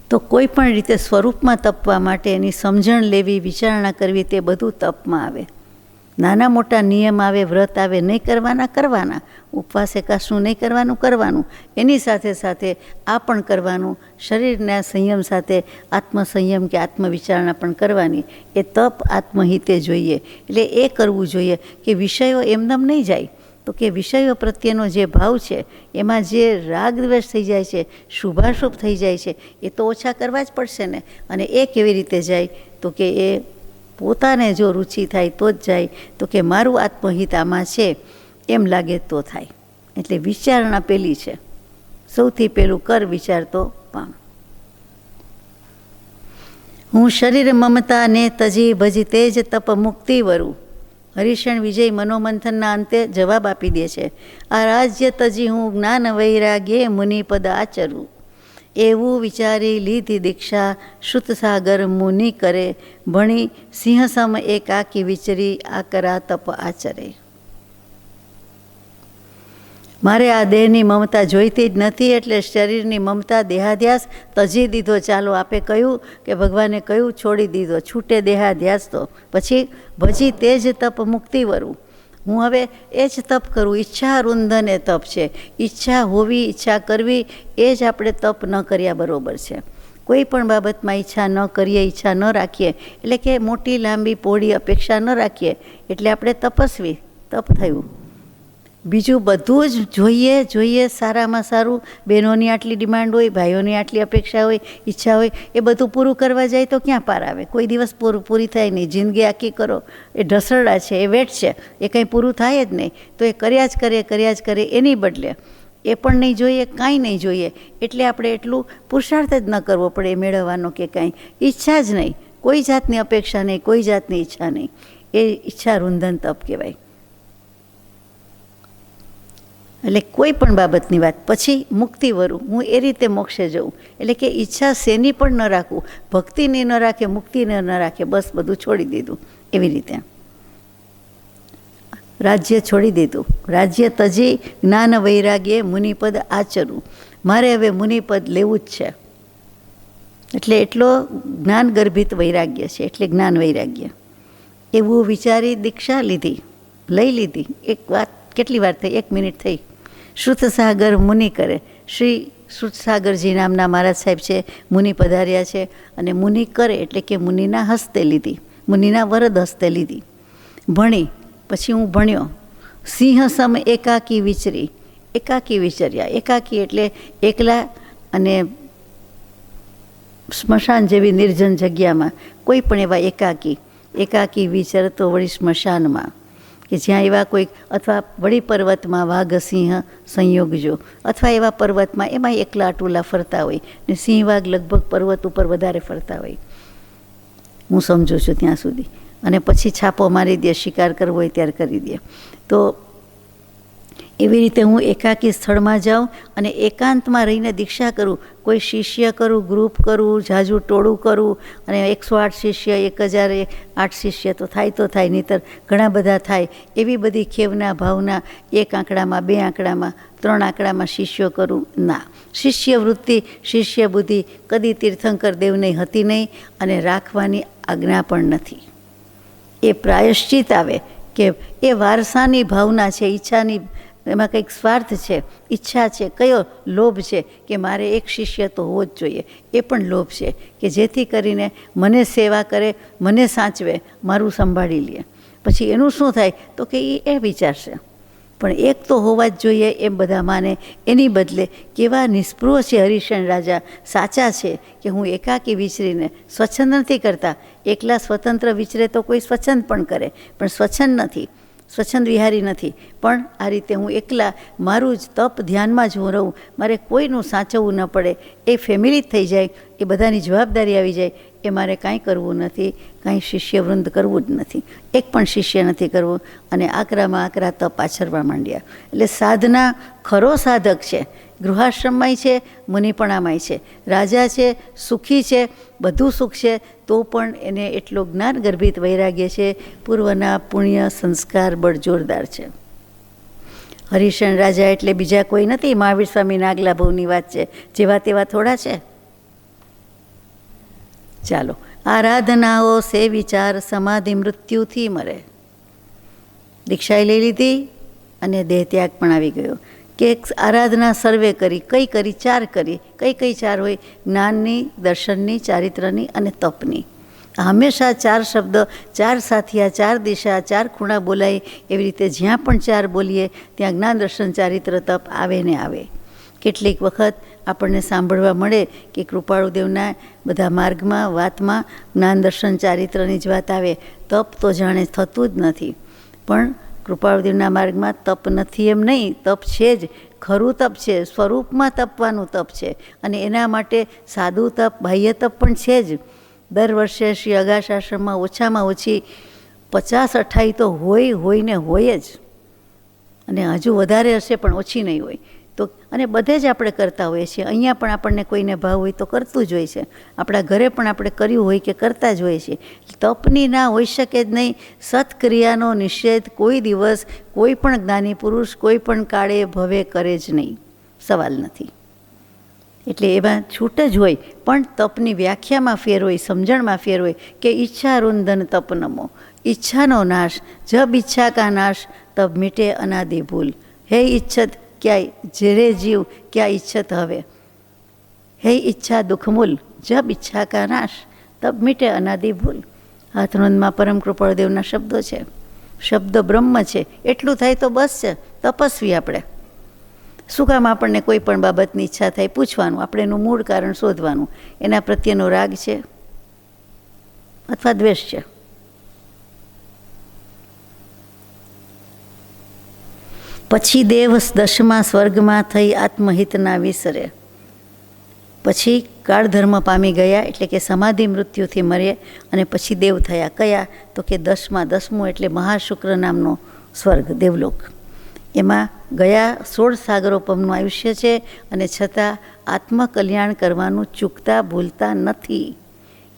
S1: તો કોઈ પણ રીતે સ્વરૂપમાં તપવા માટે એની સમજણ લેવી, વિચારણા કરવી, તે બધું તપમાં આવે. નાના મોટા નિયમ આવે, વ્રત આવે, નહીં કરવાના. ઉપવાસ એકાશનું નહીં કરવાનું. એની સાથે સાથે આ પણ કરવાનું. શરીરના સંયમ સાથે આત્મસંયમ કે આત્મવિચારણા પણ કરવાની. એ તપ આત્મહિતે જોઈએ. એટલે એ કરવું જોઈએ કે વિષયો એમનેમ નહીં જાય. તો કે વિષયો પ્રત્યેનો જે ભાવ છે, એમાં જે રાગ દ્વેષ થઈ જાય છે, શુભાશુભ થઈ જાય છે, એ તો ઓછા કરવા જ પડશે ને. અને એ કેવી રીતે જાય? તો કે એ પોતાને જો રુચિ થાય તો જ જાય. તો કે મારું આત્મહિત આમાં છે એમ લાગે તો થાય. એટલે વિચારણા પેલી છે. સૌથી પહેલું કર વિચાર તો પામ. હું શરીર મમતા ને તજી ભજી તેજ તપ મુક્તિ વરું. હરિશણ વિજય મનોમંથનના અંતે જવાબ આપી દે છે. આ રાજ્ય તજી હું જ્ઞાન વૈરાગ્યે મુનિપદ આચરું. એવું વિચારી લીધી દીક્ષા શ્રુતસાગર મુનિ કરે. ભણી સિંહસમ એકાકી વિચરી આ કરા તપ આચરે. મારે આ દેહની મમતા જોઈતી જ નથી, એટલે શરીરની મમતા દેહાધ્યાસ તજી દીધો. ચાલો આપે કહ્યું કે ભગવાને કહ્યું છોડી દીધો, છૂટે દેહાધ્યાસ. તો પછી ભજી તે જ તપ મુક્તિ વરું. હું હવે એ જ તપ કરું. ઈચ્છા રૂંધન એ તપ છે. ઈચ્છા હોવી, ઈચ્છા કરવી, એ જ આપણે તપ ન કર્યા બરોબર છે. કોઈ પણ બાબતમાં ઈચ્છા ન કરીએ, ઈચ્છા ન રાખીએ, એટલે કે મોટી લાંબી પહોળી અપેક્ષા ન રાખીએ, એટલે આપણે તપસ્વી તપ થયું. બીજું બધું જ જોઈએ, સારામાં સારું. બહેનોની આટલી ડિમાન્ડ હોય, ભાઈઓની આટલી અપેક્ષા હોય, ઈચ્છા હોય, એ બધું પૂરું કરવા જાય તો ક્યાં પાર આવે? કોઈ દિવસ પૂરી થાય નહીં. જિંદગી આખી કરો એ ઢસરડા છે, એ વેટ છે, એ કંઈ પૂરું થાય જ નહીં. તો એ કર્યા જ કરે. એની બદલે એ પણ નહીં જોઈએ, કાંઈ નહીં જોઈએ. એટલે આપણે એટલું પુરુષાર્થ જ ન કરવો પડે એ મેળવવાનો કે કાંઈ ઈચ્છા જ નહીં, કોઈ જાતની અપેક્ષા નહીં, કોઈ જાતની ઈચ્છા નહીં. એ ઈચ્છા રૂંધન તપ કહેવાય. એટલે કોઈ પણ બાબતની વાત. પછી મુક્તિ વરું, હું એ રીતે મોક્ષે જઉં. એટલે કે ઈચ્છા શેની પણ ન રાખવું, ભક્તિની ન રાખે, મુક્તિને ન રાખે, બસ બધું છોડી દીધું. એવી રીતે રાજ્ય છોડી દીધું. રાજ્ય તજી જ્ઞાન વૈરાગ્યે મુનિપદ આચરું. મારે હવે મુનિપદ લેવું જ છે. એટલે એટલો જ્ઞાન ગર્ભિત વૈરાગ્ય છે, એટલે જ્ઞાન વૈરાગ્ય. એવું વિચારી દીક્ષા લીધી, લઈ લીધી. એક વાત કેટલી વાર થઈ? 1 મિનિટ થઈ. શ્રુતસાગર મુનિ કરે. શ્રી શ્રુતસાગરજી નામના મહારાજ સાહેબ છે, મુનિ પધાર્યા છે, અને મુનિ કરે એટલે કે મુનિના હસ્તે લીધી, મુનિના વરદ હસ્તે લીધી. ભણી, પછી હું ભણ્યો. સિંહ સમ એકાકી વિચરી, એકાકી વિચર્યા. એકાકી એટલે એકલા, અને સ્મશાન જેવી નિર્જન જગ્યામાં કોઈ પણ એવા એકાકી વિચરતો વળી સ્મશાનમાં, કે જ્યાં એવા કોઈક, અથવા વળી પર્વતમાં વાઘ સિંહ સંયોગજો, અથવા એવા પર્વતમાં એમાં એકલા અટુલા ફરતા હોય, ને સિંહ વાઘ લગભગ પર્વત ઉપર વધારે ફરતા હોય, હું સમજુ છું ત્યાં સુધી. અને પછી છાપો મારી દે, શિકાર કરવો હોય ત્યારે કરી દે. તો એવી રીતે હું એકાકી સ્થળમાં જાઉં અને એકાંતમાં રહીને દીક્ષા કરું. કોઈ શિષ્ય કરું, ગ્રુપ કરું, ઝાઝું ટોળું કરું, અને 108 શિષ્ય, 1008 શિષ્ય તો થાય, નહીંતર ઘણા બધા થાય. એવી બધી ખેવના ભાવના 1 આંકડામાં, 2 આંકડામાં, 3 આંકડામાં શિષ્યો કરું ના. શિષ્ય વૃત્તિ, શિષ્ય બુદ્ધિ કદી તીર્થંકર દેવને હતી નહીં, અને રાખવાની આજ્ઞા પણ નથી. એ પ્રાયશ્ચિત આવે કે એ વારસાની ભાવના છે, ઈચ્છાની, એમાં કંઈક સ્વાર્થ છે, ઈચ્છા છે. કયો લોભ છે કે મારે એક શિષ્ય તો હોવો જ જોઈએ. એ પણ લોભ છે કે જેથી કરીને મને સેવા કરે, મને સાચવે, મારું સંભાળી લે. પછી એનું શું થાય તો કે એ વિચારશે, પણ એક તો હોવા જ જોઈએ એમ બધા માને. એની બદલે કેવા નિષ્પૃહ છે હરિશન રાજા, સાચા છે કે હું એકાકી વિચરીને સ્વચ્છંદ નથી કરતા. એકલા સ્વતંત્ર વિચરે તો કોઈ સ્વચ્છંદ પણ કરે, પણ સ્વચ્છંદ નથી, સ્વચ્છંદ વિહારી નથી. પણ આ રીતે હું એકલા મારું જ તપ ધ્યાનમાં જ હું રહું, મારે કોઈનું સાચવવું ન પડે, એ ફેમિલી જ થઈ જાય, એ બધાની જવાબદારી આવી જાય. એ મારે કાંઈ કરવું નથી, કાંઈ શિષ્યવૃંદ કરવું જ નથી, એક પણ શિષ્ય નથી કરવું. અને આકરામાં આકરા તપ આચરવા માંડ્યા. એટલે સાધના ખરો સાધક છે, ગૃહાશ્રમમાંય છે, મુનિપણામાંય છે. રાજા છે, સુખી છે, બધું સુખ છે, તો પણ એને એટલો જ્ઞાન ગર્ભિત વૈરાગ્ય છે, પૂર્વના પુણ્ય સંસ્કાર બળ જોરદાર છે. હરિશન રાજા એટલે બીજા કોઈ નથી. મહાવીર સ્વામીના આગલા ભવની વાત છે, જેવા તેવા થોડા છે. ચાલો, આરાધનાઓ સે વિચાર સમાધિ મૃત્યુથી મરે. દીક્ષાએ લઈ લીધી અને દેહ ત્યાગ પણ આવી ગયો. કે આરાધના સર્વે કરી, કઈ કરી? 4 કરી. કઈ 4 હોય? જ્ઞાનની, દર્શનની, ચારિત્રની અને તપની. હંમેશા 4 શબ્દ, 4 સાથિયા, 4 દિશા, 4 ખૂણા બોલાય. એવી રીતે જ્યાં પણ 4 બોલીએ ત્યાં જ્ઞાન, દર્શન, ચારિત્ર, તપ આવે ને આવે. કેટલીક વખત આપણને સાંભળવા મળે કે કૃપાળુદેવના બધા માર્ગમાં, વાતમાં જ્ઞાન, દર્શન, ચારિત્રની જ વાત આવે. તપ તો જાણે થતું જ નથી. પણ કૃપાળુદેવના માર્ગમાં તપ નથી એમ નહીં, તપ છે જ, ખરું તપ છે, સ્વરૂપમાં તપવાનું તપ છે. અને એના માટે સાદું તપ, બાહ્ય તપ પણ છે જ. દર વર્ષે શ્રી અગાશ આશ્રમમાં ઓછામાં ઓછી 50-58 તો હોય ને હોય જ, અને હજુ વધારે હશે પણ ઓછી નહીં હોય. તો અને બધે જ આપણે કરતા હોઈએ છીએ. અહીંયા પણ આપણને કોઈને ભાવ હોય તો કરતું જ હોય છે. આપણા ઘરે પણ આપણે કર્યું હોય કે કરતા જ હોઈએ છીએ. તપની ના હોઈ શકે જ નહીં. સત્ક્રિયાનો નિષેધ કોઈ દિવસ કોઈ પણ જ્ઞાની પુરુષ કોઈ પણ કાળે ભવે કરે જ નહીં, સવાલ નથી. એટલે એમાં છૂટ જ હોય. પણ તપની વ્યાખ્યામાં ફેર હોય, સમજણમાં ફેર હોય કે ઈચ્છા રુંધન તપ નમો, ઈચ્છાનો નાશ, જબ ઈચ્છા કા નાશ તબ મીટે અનાદિ ભૂલ. હે ઈચ્છત ક્યાંય જેરે જીવ ક્યાં ઈચ્છત હવે, હે ઈચ્છા દુઃખમૂલ, જબ ઈચ્છા કા નાશ તબ મીટે અનાદિ ભૂલ. હાથનોંધમાં પરમ કૃપાળુદેવના શબ્દો છે. શબ્દ બ્રહ્મ છે, એટલું થાય તો બસ છે. તપસ્વી આપણે શું કામ? આપણને કોઈ પણ બાબતની ઈચ્છા થાય પૂછવાનું, આપણે એનું મૂળ કારણ શોધવાનું. એના પ્રત્યેનો રાગ છે અથવા દ્વેષ છે. પછી દેવ દશમાં સ્વર્ગમાં થઈ આત્મહિતના વિસરે. પછી કાળધર્મ પામી ગયા, એટલે કે સમાધિ મૃત્યુથી મરે, અને પછી દેવ થયા. કયા? તો કે 10મું એટલે મહાશુક્ર નામનો સ્વર્ગ, દેવલોક. એમાં ગયા 16 સાગરોપમનું આયુષ્ય છે, અને છતાં આત્મકલ્યાણ કરવાનું ચૂકતા ભૂલતા નથી.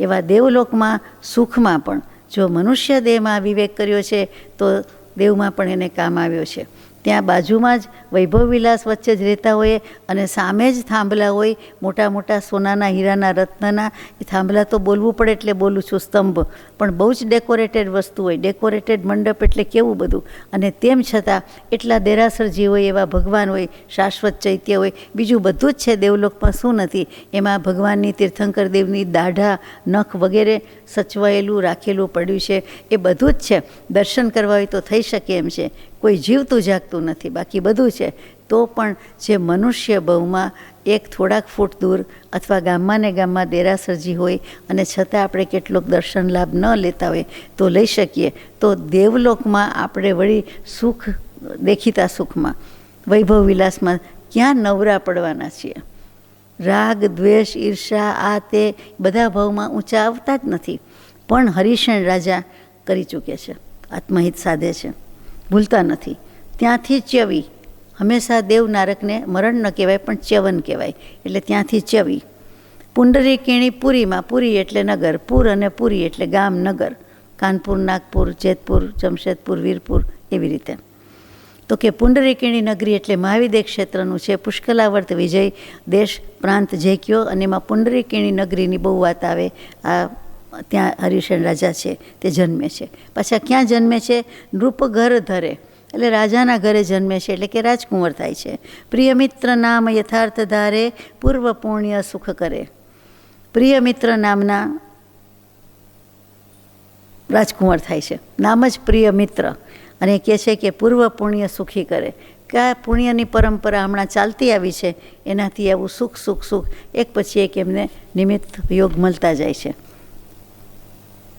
S1: એવા દેવલોકમાં સુખમાં પણ જો મનુષ્ય દેહમાં વિવેક કર્યો છે તો દેવમાં પણ એને કામ આવ્યો છે. ત્યાં બાજુમાં જ વૈભવ વિલાસ વચ્ચે જ રહેતા હોઈએ અને સામે જ થાંભલા હોય મોટા મોટા સોનાના હીરાના રત્નના. એ થાંભલા તો બોલવું પડે એટલે બોલું છું સ્તંભ, પણ બહુ જ ડેકોરેટેડ વસ્તુ હોય, ડેકોરેટેડ મંડપ એટલે કેવું બધું. અને તેમ છતાં એટલા દેરાસરજી હોય, એવા ભગવાન હોય, શાશ્વત ચૈત્ય હોય, બીજું બધું જ છે દેવલોકમાં, શું નથી. એમાં ભગવાનની તીર્થંકર દેવની દાઢા નખ વગેરે સચવાયેલું રાખેલું પડ્યું છે. એ બધું જ છે. દર્શન કરવા હોય તો થઈ શકે એમ છે. કોઈ જીવતું જાગતું નથી, બાકી બધું છે. તો પણ જે મનુષ્ય ભવમાં એક થોડાક ફૂટ દૂર અથવા ગામમાં ને ગામમાં દેરાસરજી હોય અને છતાં આપણે કેટલોક દર્શન લાભ ન લેતા હોય તો લઈ શકીએ. તો દેવલોકમાં આપણે વળી સુખ, દેખીતા સુખમાં, વૈભવ વિલાસમાં ક્યાં નવરા પડવાના છીએ. રાગ, દ્વેષ, ઈર્ષા, આ તે બધા ભાવમાં ઊંચા આવતા જ નથી. પણ હરિશણ રાજા કરી ચૂકે છે, આત્મહિત સાધે છે, ભૂલતા નથી. ત્યાંથી ચ્યવી, હંમેશા દેવ નારકને મરણ ન કહેવાય પણ ચ્યવન કહેવાય, એટલે ત્યાંથી ચ્યવી. પુંડરી કેણી પુરીમાં, પુરી એટલે નગર, પુર અને પુરી એટલે ગામ, નગર. કાનપુર, નાગપુર, જેતપુર, જમશેદપુર, વીરપુર, એવી રીતે. તો કે પુંડરીકીણી નગરી એટલે મહાવિદ્ય ક્ષેત્રનું છે. પુષ્કલાવર્ત વિજય દેશ પ્રાંત જે કયો, અને એમાં પુંડરીકીણી નગરીની બહુ વાત આવે. આ ત્યાં હરિશણ રાજા છે તે જન્મે છે. પાછા ક્યાં જન્મે છે? નૃપ ઘર ધરે, એટલે રાજાના ઘરે જન્મે છે, એટલે કે રાજકુંવર થાય છે. પ્રિય મિત્ર નામ યથાર્થ ધારે, પૂર્વ પુણ્ય સુખ કરે. પ્રિય મિત્ર નામના રાજકુંવર થાય છે, નામ જ પ્રિય મિત્ર. અને કહે છે કે પૂર્વ પુણ્ય સુખી કરે, કે આ પુણ્યની પરંપરા હમણાં ચાલતી આવી છે, એનાથી આવું સુખ સુખ સુખ એક પછી એક એમને નિમિત્ત યોગ મળતા જાય છે.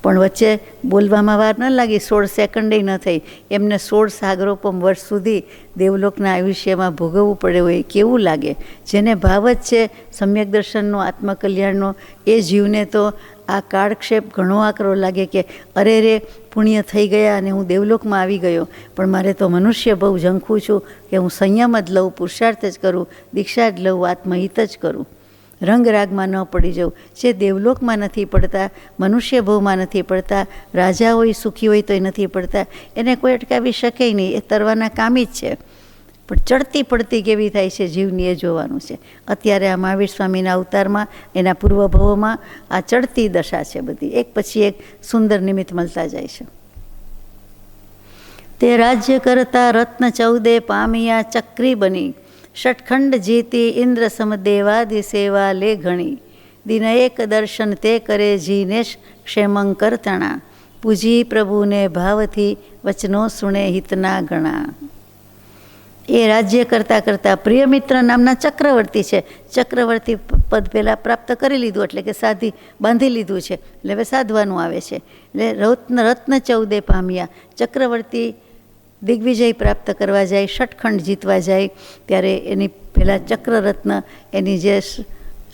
S1: પણ વચ્ચે બોલવામાં વાર ન લાગી, 16 સેકન્ડે ન થઈ. એમને 16 સાગરોપમ વર્ષ સુધી દેવલોકના આયુષ્યમાં ભોગવવું પડે હોય, કેવું લાગે. જેને ભાવ જ છે સમ્યક દર્શનનો, આત્મકલ્યાણનો, એ જીવને તો આ કાળક્ષેપ ઘણો આકરો લાગે કે અરે રે પુણ્ય થઈ ગયા અને હું દેવલોકમાં આવી ગયો, પણ મારે તો મનુષ્ય બહુ ઝંખું છું કે હું સંયમ જ લઉં, પુરુષાર્થ જ કરું, દીક્ષા જ લઉં, આત્મહિત જ કરું, રંગરાગમાં ન પડી જવું. જે દેવલોકમાં નથી પડતા, મનુષ્ય ભવમાં નથી પડતા, રાજા હોય સુખી હોય તોય નથી પડતા, એને કોઈ અટકાવી શકે નહીં, એ તરવાના કામી જ છે. પણ ચડતી પડતી કેવી થાય છે જીવની, એ જોવાનું છે. અત્યારે આ મહાવીર સ્વામીના અવતારમાં, એના પૂર્વભવોમાં આ ચડતી દશા છે બધી, એક પછી એક સુંદર નિમિત્ત મળતા જાય છે. તે રાજ્ય કરતા રત્ન 14 પામિયા ચક્રી બની, ષટખંડ જીતી ઇન્દ્ર સમદેવાદિ સેવા લે ઘણી. દિન એક દર્શન તે કરે જીને ક્ષેમંકર તણા, પૂજી પ્રભુને ભાવથી વચનો સુણે હિતના ગણા. એ રાજ્ય કરતાં કરતાં પ્રિય મિત્ર નામના ચક્રવર્તી છે. ચક્રવર્તી પદ પહેલાં પ્રાપ્ત કરી લીધું, એટલે કે સાધી બાંધી લીધું છે, એટલે હવે સાધવાનું આવે છે. એટલે રત્ન 14 પામ્યા. ચક્રવર્તી દિગ્વિજય પ્રાપ્ત કરવા જાય, ષટખંડ જીતવા જાય, ત્યારે એની પહેલાં ચક્રરત્ન, એની જે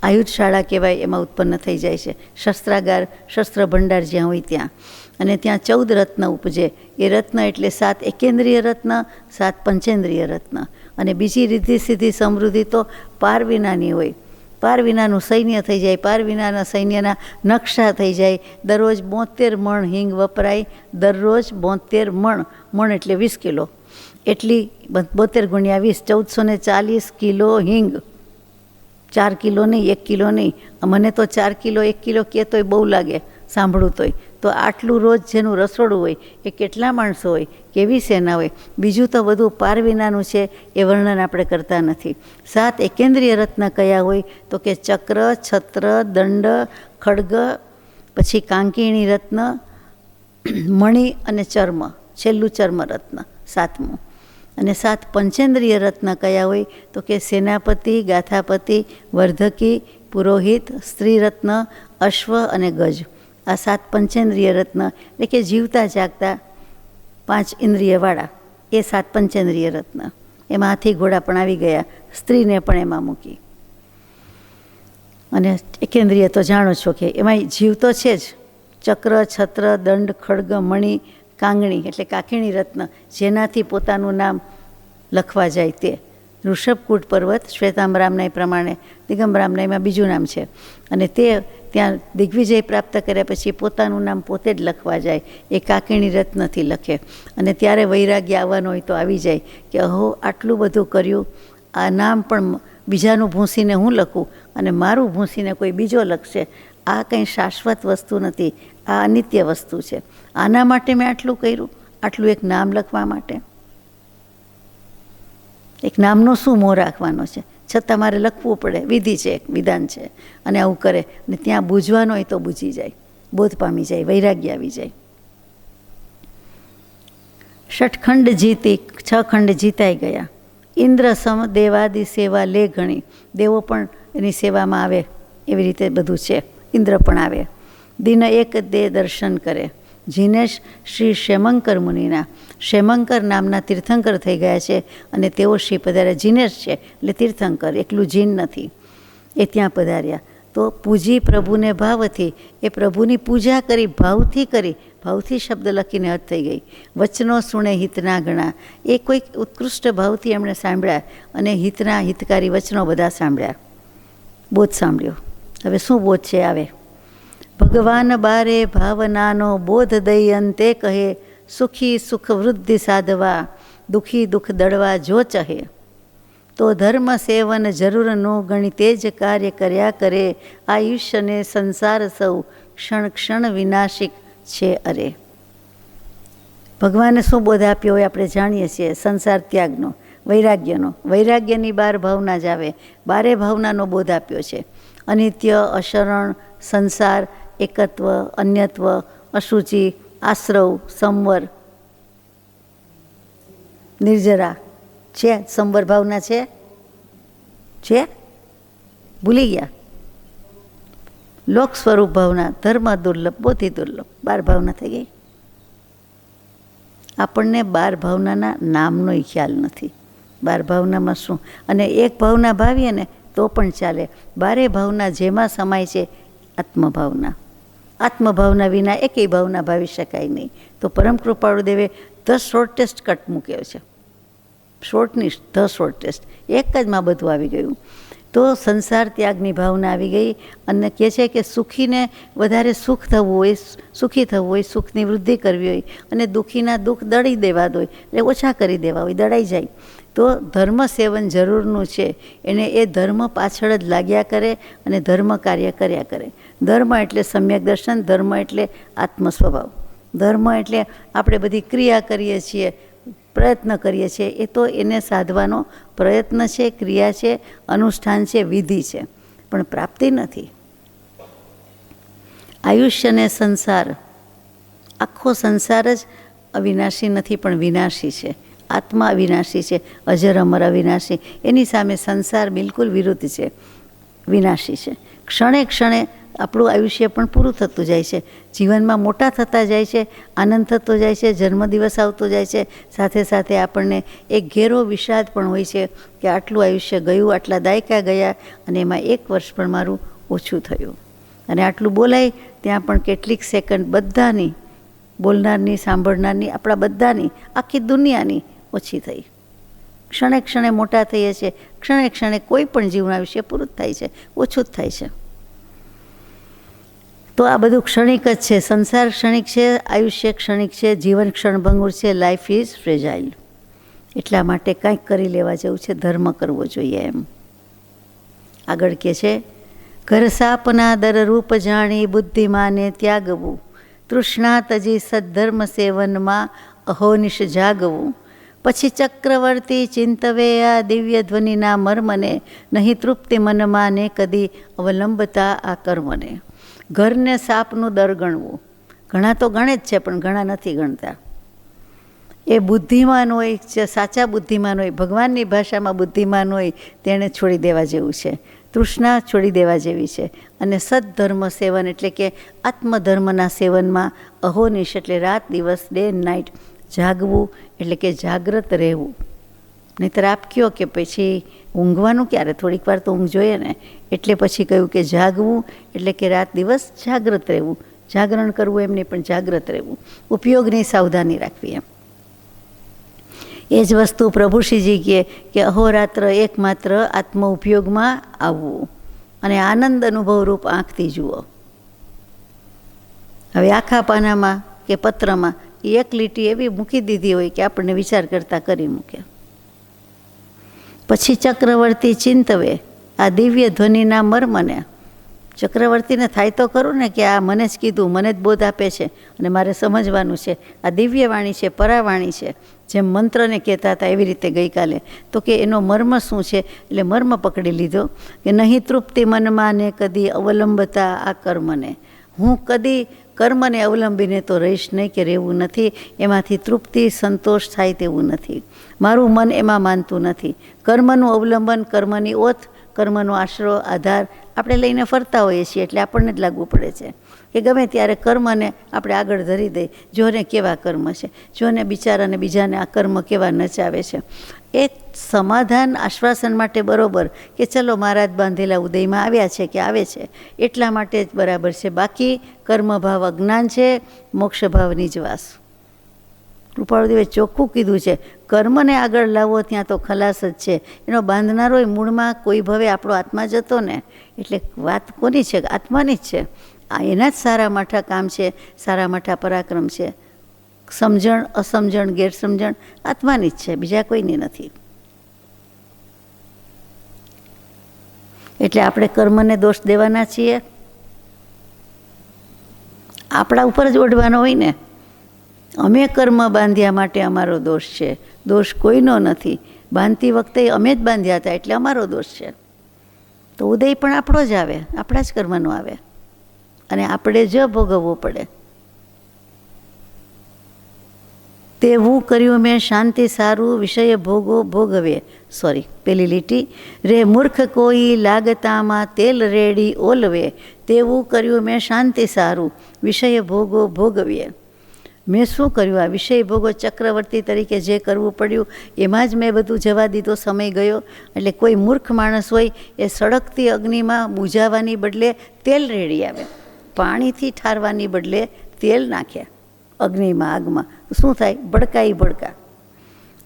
S1: આયુધશાળા કહેવાય, એમાં ઉત્પન્ન થઈ જાય છે. શસ્ત્રાગાર, શસ્ત્ર ભંડાર જ્યાં હોય ત્યાં. અને ત્યાં 14 રત્ન ઉપજે. એ રત્ન એટલે 7 એકેન્દ્રિય રત્ન, 7 પંચેન્દ્રિય રત્ન. અને બીજી રીતિ સીધી સમૃદ્ધિ તો પાર વિનાની હોય. પાર વિનાનું સૈન્ય થઈ જાય, પાર વિનાના સૈન્યના નકશા થઈ જાય. દરરોજ 72 મણ હિંગ વપરાય, દરરોજ 72 મણ. મણ એટલે 20 કિલો. એટલી 72 ગુણ્યા 20, 1440 કિલો હિંગ. 4 કિલો નહીં, 1 કિલો નહીં. મને તો 4 કિલો 1 કિલો કહે તોય બહુ લાગે, સાંભળું તોય. તો આટલું રોજ જેનું રસોડું હોય, એ કેટલા માણસો હોય, કેવી સેના હોય. બીજું તો બધું પાર વિનાનું છે, એ વર્ણન આપણે કરતા નથી. 7 એકેન્દ્રિય રત્ન કયા હોય તો કે ચક્ર, છત્ર, દંડ, ખડગ, પછી કાંકીણી રત્ન, મણિ અને ચર્મ, છેલ્લું ચર્મ રત્ન 7મું. અને 7 પંચેન્દ્રિય રત્ન કયા હોય તો કે સેનાપતિ, ગાથાપતિ, વર્ધકી, પુરોહિત, સ્ત્રી રત્ન, અશ્વ અને ગજ. આ 7 પંચેન્દ્રિય રત્ન, એટલે કે જીવતા જાગતા 5 ઇન્દ્રિયવાળા, એ 7 પંચેન્દ્રિય રત્ન. એમાં હાથી ઘોડા પણ આવી ગયા, સ્ત્રીને પણ એમાં મૂકી. અને એકેન્દ્રિય તો જાણો છો કે એમાં જીવ તો છે જ. ચક્ર, છત્ર, દંડ, ખડગ, મણિ, કાંગણી એટલે કાકીણી રત્ન, જેનાથી પોતાનું નામ લખવા જાય તે. ઋષભકૂટ પર્વત શ્વેતાંબરામનાય પ્રમાણે, દિગંબરામનાયમાં બીજું નામ છે. અને તે ત્યાં દિગ્વિજય પ્રાપ્ત કર્યા પછી પોતાનું નામ પોતે જ લખવા જાય, એ કાકીણી રત્નથી લખે. અને ત્યારે વૈરાગ્ય આવવાનો હોય તો આવી જાય કે અહો આટલું બધું કર્યું, આ નામ પણ બીજાનું ભૂંસીને હું લખું અને મારું ભૂંસીને કોઈ બીજો લખશે. આ કંઈ શાશ્વત વસ્તુ નથી, આ અનિત્ય વસ્તુ છે. આના માટે મેં આટલું કર્યું, આટલું એક નામ લખવા માટે. એક નામનો શું મોહ રાખવાનો છે, છતાં મારે લખવું પડે, વિધિ છે, એક વિધાન છે. અને આવું કરે અને ત્યાં બૂઝવાનો હોય તો બૂઝી જાય, બોધ પામી જાય, વૈરાગ્ય આવી જાય. ષટખંડ જીતી 6 ખંડ જીતાઈ ગયા. ઇન્દ્ર સમ દેવાદિ સેવા લે ઘણી, દેવો પણ એની સેવામાં આવે એવી રીતે બધું છે. ઇન્દ્ર પણ આવે. દિન એક દે દર્શન કરે. જીનેશ શ્રી ક્ષેમંકર મુનિના, ક્ષેમંકર નામના તીર્થંકર થઈ ગયા છે અને તેઓ શ્રી પધાર્યા. જીનેશ છે એટલે તીર્થંકર, એકલું જીન નથી. એ ત્યાં પધાર્યા તો પૂજી પ્રભુને ભાવથી, એ પ્રભુની પૂજા કરી, ભાવથી કરી. ભાવથી શબ્દ લખીને હદ થઈ ગઈ. વચનો સુણે હિતના ગણા, એ કોઈક ઉત્કૃષ્ટ ભાવથી એમણે સાંભળ્યા અને હિતના હિતકારી વચનો બધા સાંભળ્યા, બોધ સાંભળ્યો. હવે શું બોધ છે આવે. ભગવાન બારે ભાવનાનો બોધ દઈ અંતે કહે, સુખી સુખ વૃદ્ધિ સાધવા, દુઃખી દુઃખ દળવા જો ચહે. તો ધર્મ સેવન જરૂર નો ગણી તે જ કાર્ય કર્યા કરે. આયુષ્યને સંસાર સૌ ક્ષણ ક્ષણ વિનાશિક છે અરે. ભગવાને શું બોધ આપ્યો હોય આપણે જાણીએ છીએ, સંસાર ત્યાગનો, વૈરાગ્યનો. વૈરાગ્યની 12 ભાવના જ આવે. 12 ભાવનાનો બોધ આપ્યો છે. અનિત્ય, અશરણ, સંસાર, એકત્વ, અન્યત્વ, અશુચિ, આશ્રવ, સંવર, નિર્જરા છે. સંવર ભાવના છે ભૂલી ગયા. લોક સ્વરૂપ ભાવના, ધર્મ દુર્લભ, બોધિ દુર્લભ, 12 ભાવના થઈ ગઈ. આપણને 12 ભાવનાના નામનોય ખ્યાલ નથી. 12 ભાવનામાં શું, અને એક ભાવના ભાવીએ ને તો પણ ચાલે. 12 ભાવના જેમાં સમાય છે આત્મભાવના. આત્મભાવના વિના એકેય ભાવના ભાવી શકાય નહીં. તો પરમ કૃપાળુ દેવે ધ શોર્ટેસ્ટ કટ મૂક્યો છે. શોર્ટની ધ શોર્ટેસ્ટ, એક જ માં બધું આવી ગયું. તો સંસાર ત્યાગની ભાવના આવી ગઈ અને કહે છે કે સુખીને વધારે સુખ થવું હોય, સુખી થવું હોય, સુખની વૃદ્ધિ કરવી હોય અને દુઃખીના દુઃખ દળી દેવા હોય, એટલે ઓછા કરી દેવા હોય, દળાઈ જાય. તો ધર્મ સેવન જરૂરનું છે. એને એ ધર્મ પાછળ જ લાગ્યા કરે અને ધર્મ કાર્ય કર્યા કરે. ધર્મ એટલે સમ્યક દર્શન, ધર્મ એટલે આત્મ સ્વભાવ, ધર્મ એટલે આપણે બધી ક્રિયા કરીએ છીએ, પ્રયત્ન કરીએ છીએ, એ તો એને સાધવાનો પ્રયત્ન છે, ક્રિયા છે, અનુષ્ઠાન છે, વિધિ છે, પણ પ્રાપ્તિ નથી. આયુષ્યને સંસાર, આખો સંસાર જ અવિનાશી નથી પણ વિનાશી છે. આત્મા અવિનાશી છે, અજર અમર અવિનાશી. એની સામે સંસાર બિલકુલ વિરુદ્ધ છે, વિનાશી છે. ક્ષણે ક્ષણે આપણું આયુષ્ય પણ પૂરું થતું જાય છે. જીવનમાં મોટા થતા જાય છે, આનંદ થતો જાય છે, જન્મદિવસ આવતો જાય છે. સાથે સાથે આપણને એક ઘેરો વિષાદ પણ હોય છે કે આટલું આયુષ્ય ગયું, આટલા દાયકા ગયા અને એમાં 1 વર્ષ પણ મારું ઓછું થયું. અને આટલું બોલાય ત્યાં પણ કેટલીક સેકન્ડ બધાની, બોલનારની, સાંભળનારની, આપણા બધાની, આખી દુનિયાની ઓછી થઈ. ક્ષણે ક્ષણે મોટા થઈએ છીએ, ક્ષણે ક્ષણે કોઈ પણ જીવન આયુષ્ય પૂરું જ થાય છે, ઓછું જ થાય છે. તો આ બધું ક્ષણિક જ છે. સંસાર ક્ષણિક છે, આયુષ્ય ક્ષણિક છે, જીવન ક્ષણભંગુર છે. Life is fragile. એટલા માટે કંઈક કરી લેવા જેવું છે, ધર્મ કરવો જોઈએ એમ. આગળ કહે છે, ઘર સાપના દર રૂપ જાણી બુદ્ધિમાને ત્યાગવું, તૃષ્ણા તજી સદ્ધર્મ સેવનમાં અહોનિશ જાગવું. પછી ચક્રવર્તી ચિંતવે આ દિવ્ય ધ્વનિના મર્મને, નહીં તૃપ્તિ મનમાં ને કદી અવલંબતા આ કર્મને. ઘરને સાપનું દર ગણવું, ઘણા તો ગણે જ છે પણ ઘણા નથી ગણતા. એ બુદ્ધિમાન હોય છે, સાચા બુદ્ધિમાન હોય, ભગવાનની ભાષામાં બુદ્ધિમાન હોય, તેણે છોડી દેવા જેવું છે. તૃષ્ણા છોડી દેવા જેવી છે. અને સદ્ધર્મ સેવન એટલે કે આત્મધર્મના સેવનમાં અહોનિશ એટલે રાત દિવસ, ડે એન્ડ નાઇટ, જાગવું એટલે કે જાગ્રત રહેવું. નહીંતર આપ કહો કે પછી ઊંઘવાનું ક્યારે, થોડીક વાર તો ઊંઘ જોઈએ ને. એટલે પછી કહ્યું કે જાગવું એટલે કે રાત દિવસ જાગ્રત રહેવું. જાગરણ કરવું એમ નહીં પણ જાગ્રત રહેવું, ઉપયોગની સાવધાની રાખવી એમ. એ જ વસ્તુ પ્રભુશ્રીજી કહે કે અહોરાત્ર એકમાત્ર આત્મ ઉપયોગમાં આવવું અને આનંદ અનુભવ રૂપ આંખથી જુઓ. હવે આખા પાનામાં કે પત્રમાં એક લીટી એવી મૂકી દીધી હોય કે આપણને વિચાર કરતાં કરી મૂકે. પછી ચક્રવર્તી ચિંતવે આ દિવ્ય ધ્વનિના મર્મને. ચક્રવર્તીને થાય તો ખરું ને કે આ મને જ કીધું, મને જ બોધ આપે છે અને મારે સમજવાનું છે. આ દિવ્ય વાણી છે, પરાવાણી છે, જેમ મંત્રને કહેતા હતા એવી રીતે ગઈકાલે. તો કે એનો મર્મ શું છે? એટલે મર્મ પકડી લીધો કે નહીં તૃપ્તિ મનમાં ને કદી અવલંબતા આ કર્મને. હું કદી કર્મને અવલંબીને તો રહીશ નહીં, કે રહેવું નથી. એમાંથી તૃપ્તિ સંતોષ થાય તેવું નથી. મારું મન એમાં માનતું નથી. કર્મનું અવલંબન, કર્મની ઓથ, કર્મનો આશરો, આધાર આપણે લઈને ફરતા હોઈએ છીએ. એટલે આપણને જ લાગવું પડે છે કે ગમે ત્યારે કર્મને આપણે આગળ ધરી દઈએ. જોને કેવા કર્મ છે, જોને બિચારાને બીજાને આ કર્મ કેવા નચાવે છે. એ સમાધાન આશ્વાસન માટે બરાબર કે ચલો મહારાજ બાંધેલા ઉદયમાં આવ્યા છે કે આવે છે એટલા માટે જ બરાબર છે. બાકી કર્મભાવ અજ્ઞાન છે, મોક્ષભાવ નિજવાસ. કૃપાળુદેવે ચોખ્ખું કીધું છે, કર્મને આગળ લાવો ત્યાં તો ખલાસ જ છે. એનો બાંધનારો મૂળમાં કોઈ ભવે આપણો આત્મા જ હતો ને. એટલે વાત કોની છે? આત્માની જ છે. આ એના જ સારા માઠા કામ છે, સારા માઠા પરાક્રમ છે. સમજણ, અસમજણ, ગેરસમજણ આત્માની જ છે, બીજા કોઈની નથી. એટલે આપણે કર્મને દોષ દેવાના છીએ? આપણા ઉપર જ ઓઢવાનો હોય ને. અમે કર્મ બાંધ્યા માટે અમારો દોષ છે, દોષ કોઈનો નથી. બાંધતી વખતે અમે જ બાંધ્યા હતા એટલે અમારો દોષ છે. તો ઉદય પણ આપણો જ આવે, આપણા જ કર્મનો આવે અને આપણે જ ભોગવવું પડે. તેવું કર્યું મેં શાંતિ સારું, વિષય ભોગો ભોગવે. સોરી, પેલી લીટી રે મૂર્ખ કોઈ લાગતામાં તેલ રેડી ઓલવે. તેવું કર્યું મેં શાંતિ સારું, વિષય ભોગો ભોગવીએ. મેં શું કર્યું? આ વિષય ભોગો ચક્રવર્તી તરીકે જે કરવું પડ્યું એમાં જ મેં બધું જવા દીધો. સમય ગયો. એટલે કોઈ મૂર્ખ માણસ હોય એ સળગતી અગ્નિમાં બુઝાવવાની બદલે તેલ રેડી આવે. પાણીથી ઠારવાની બદલે તેલ નાખ્યા અગ્નિમાં, આગમાં. શું થાય? ભડકાઈ ભડકા.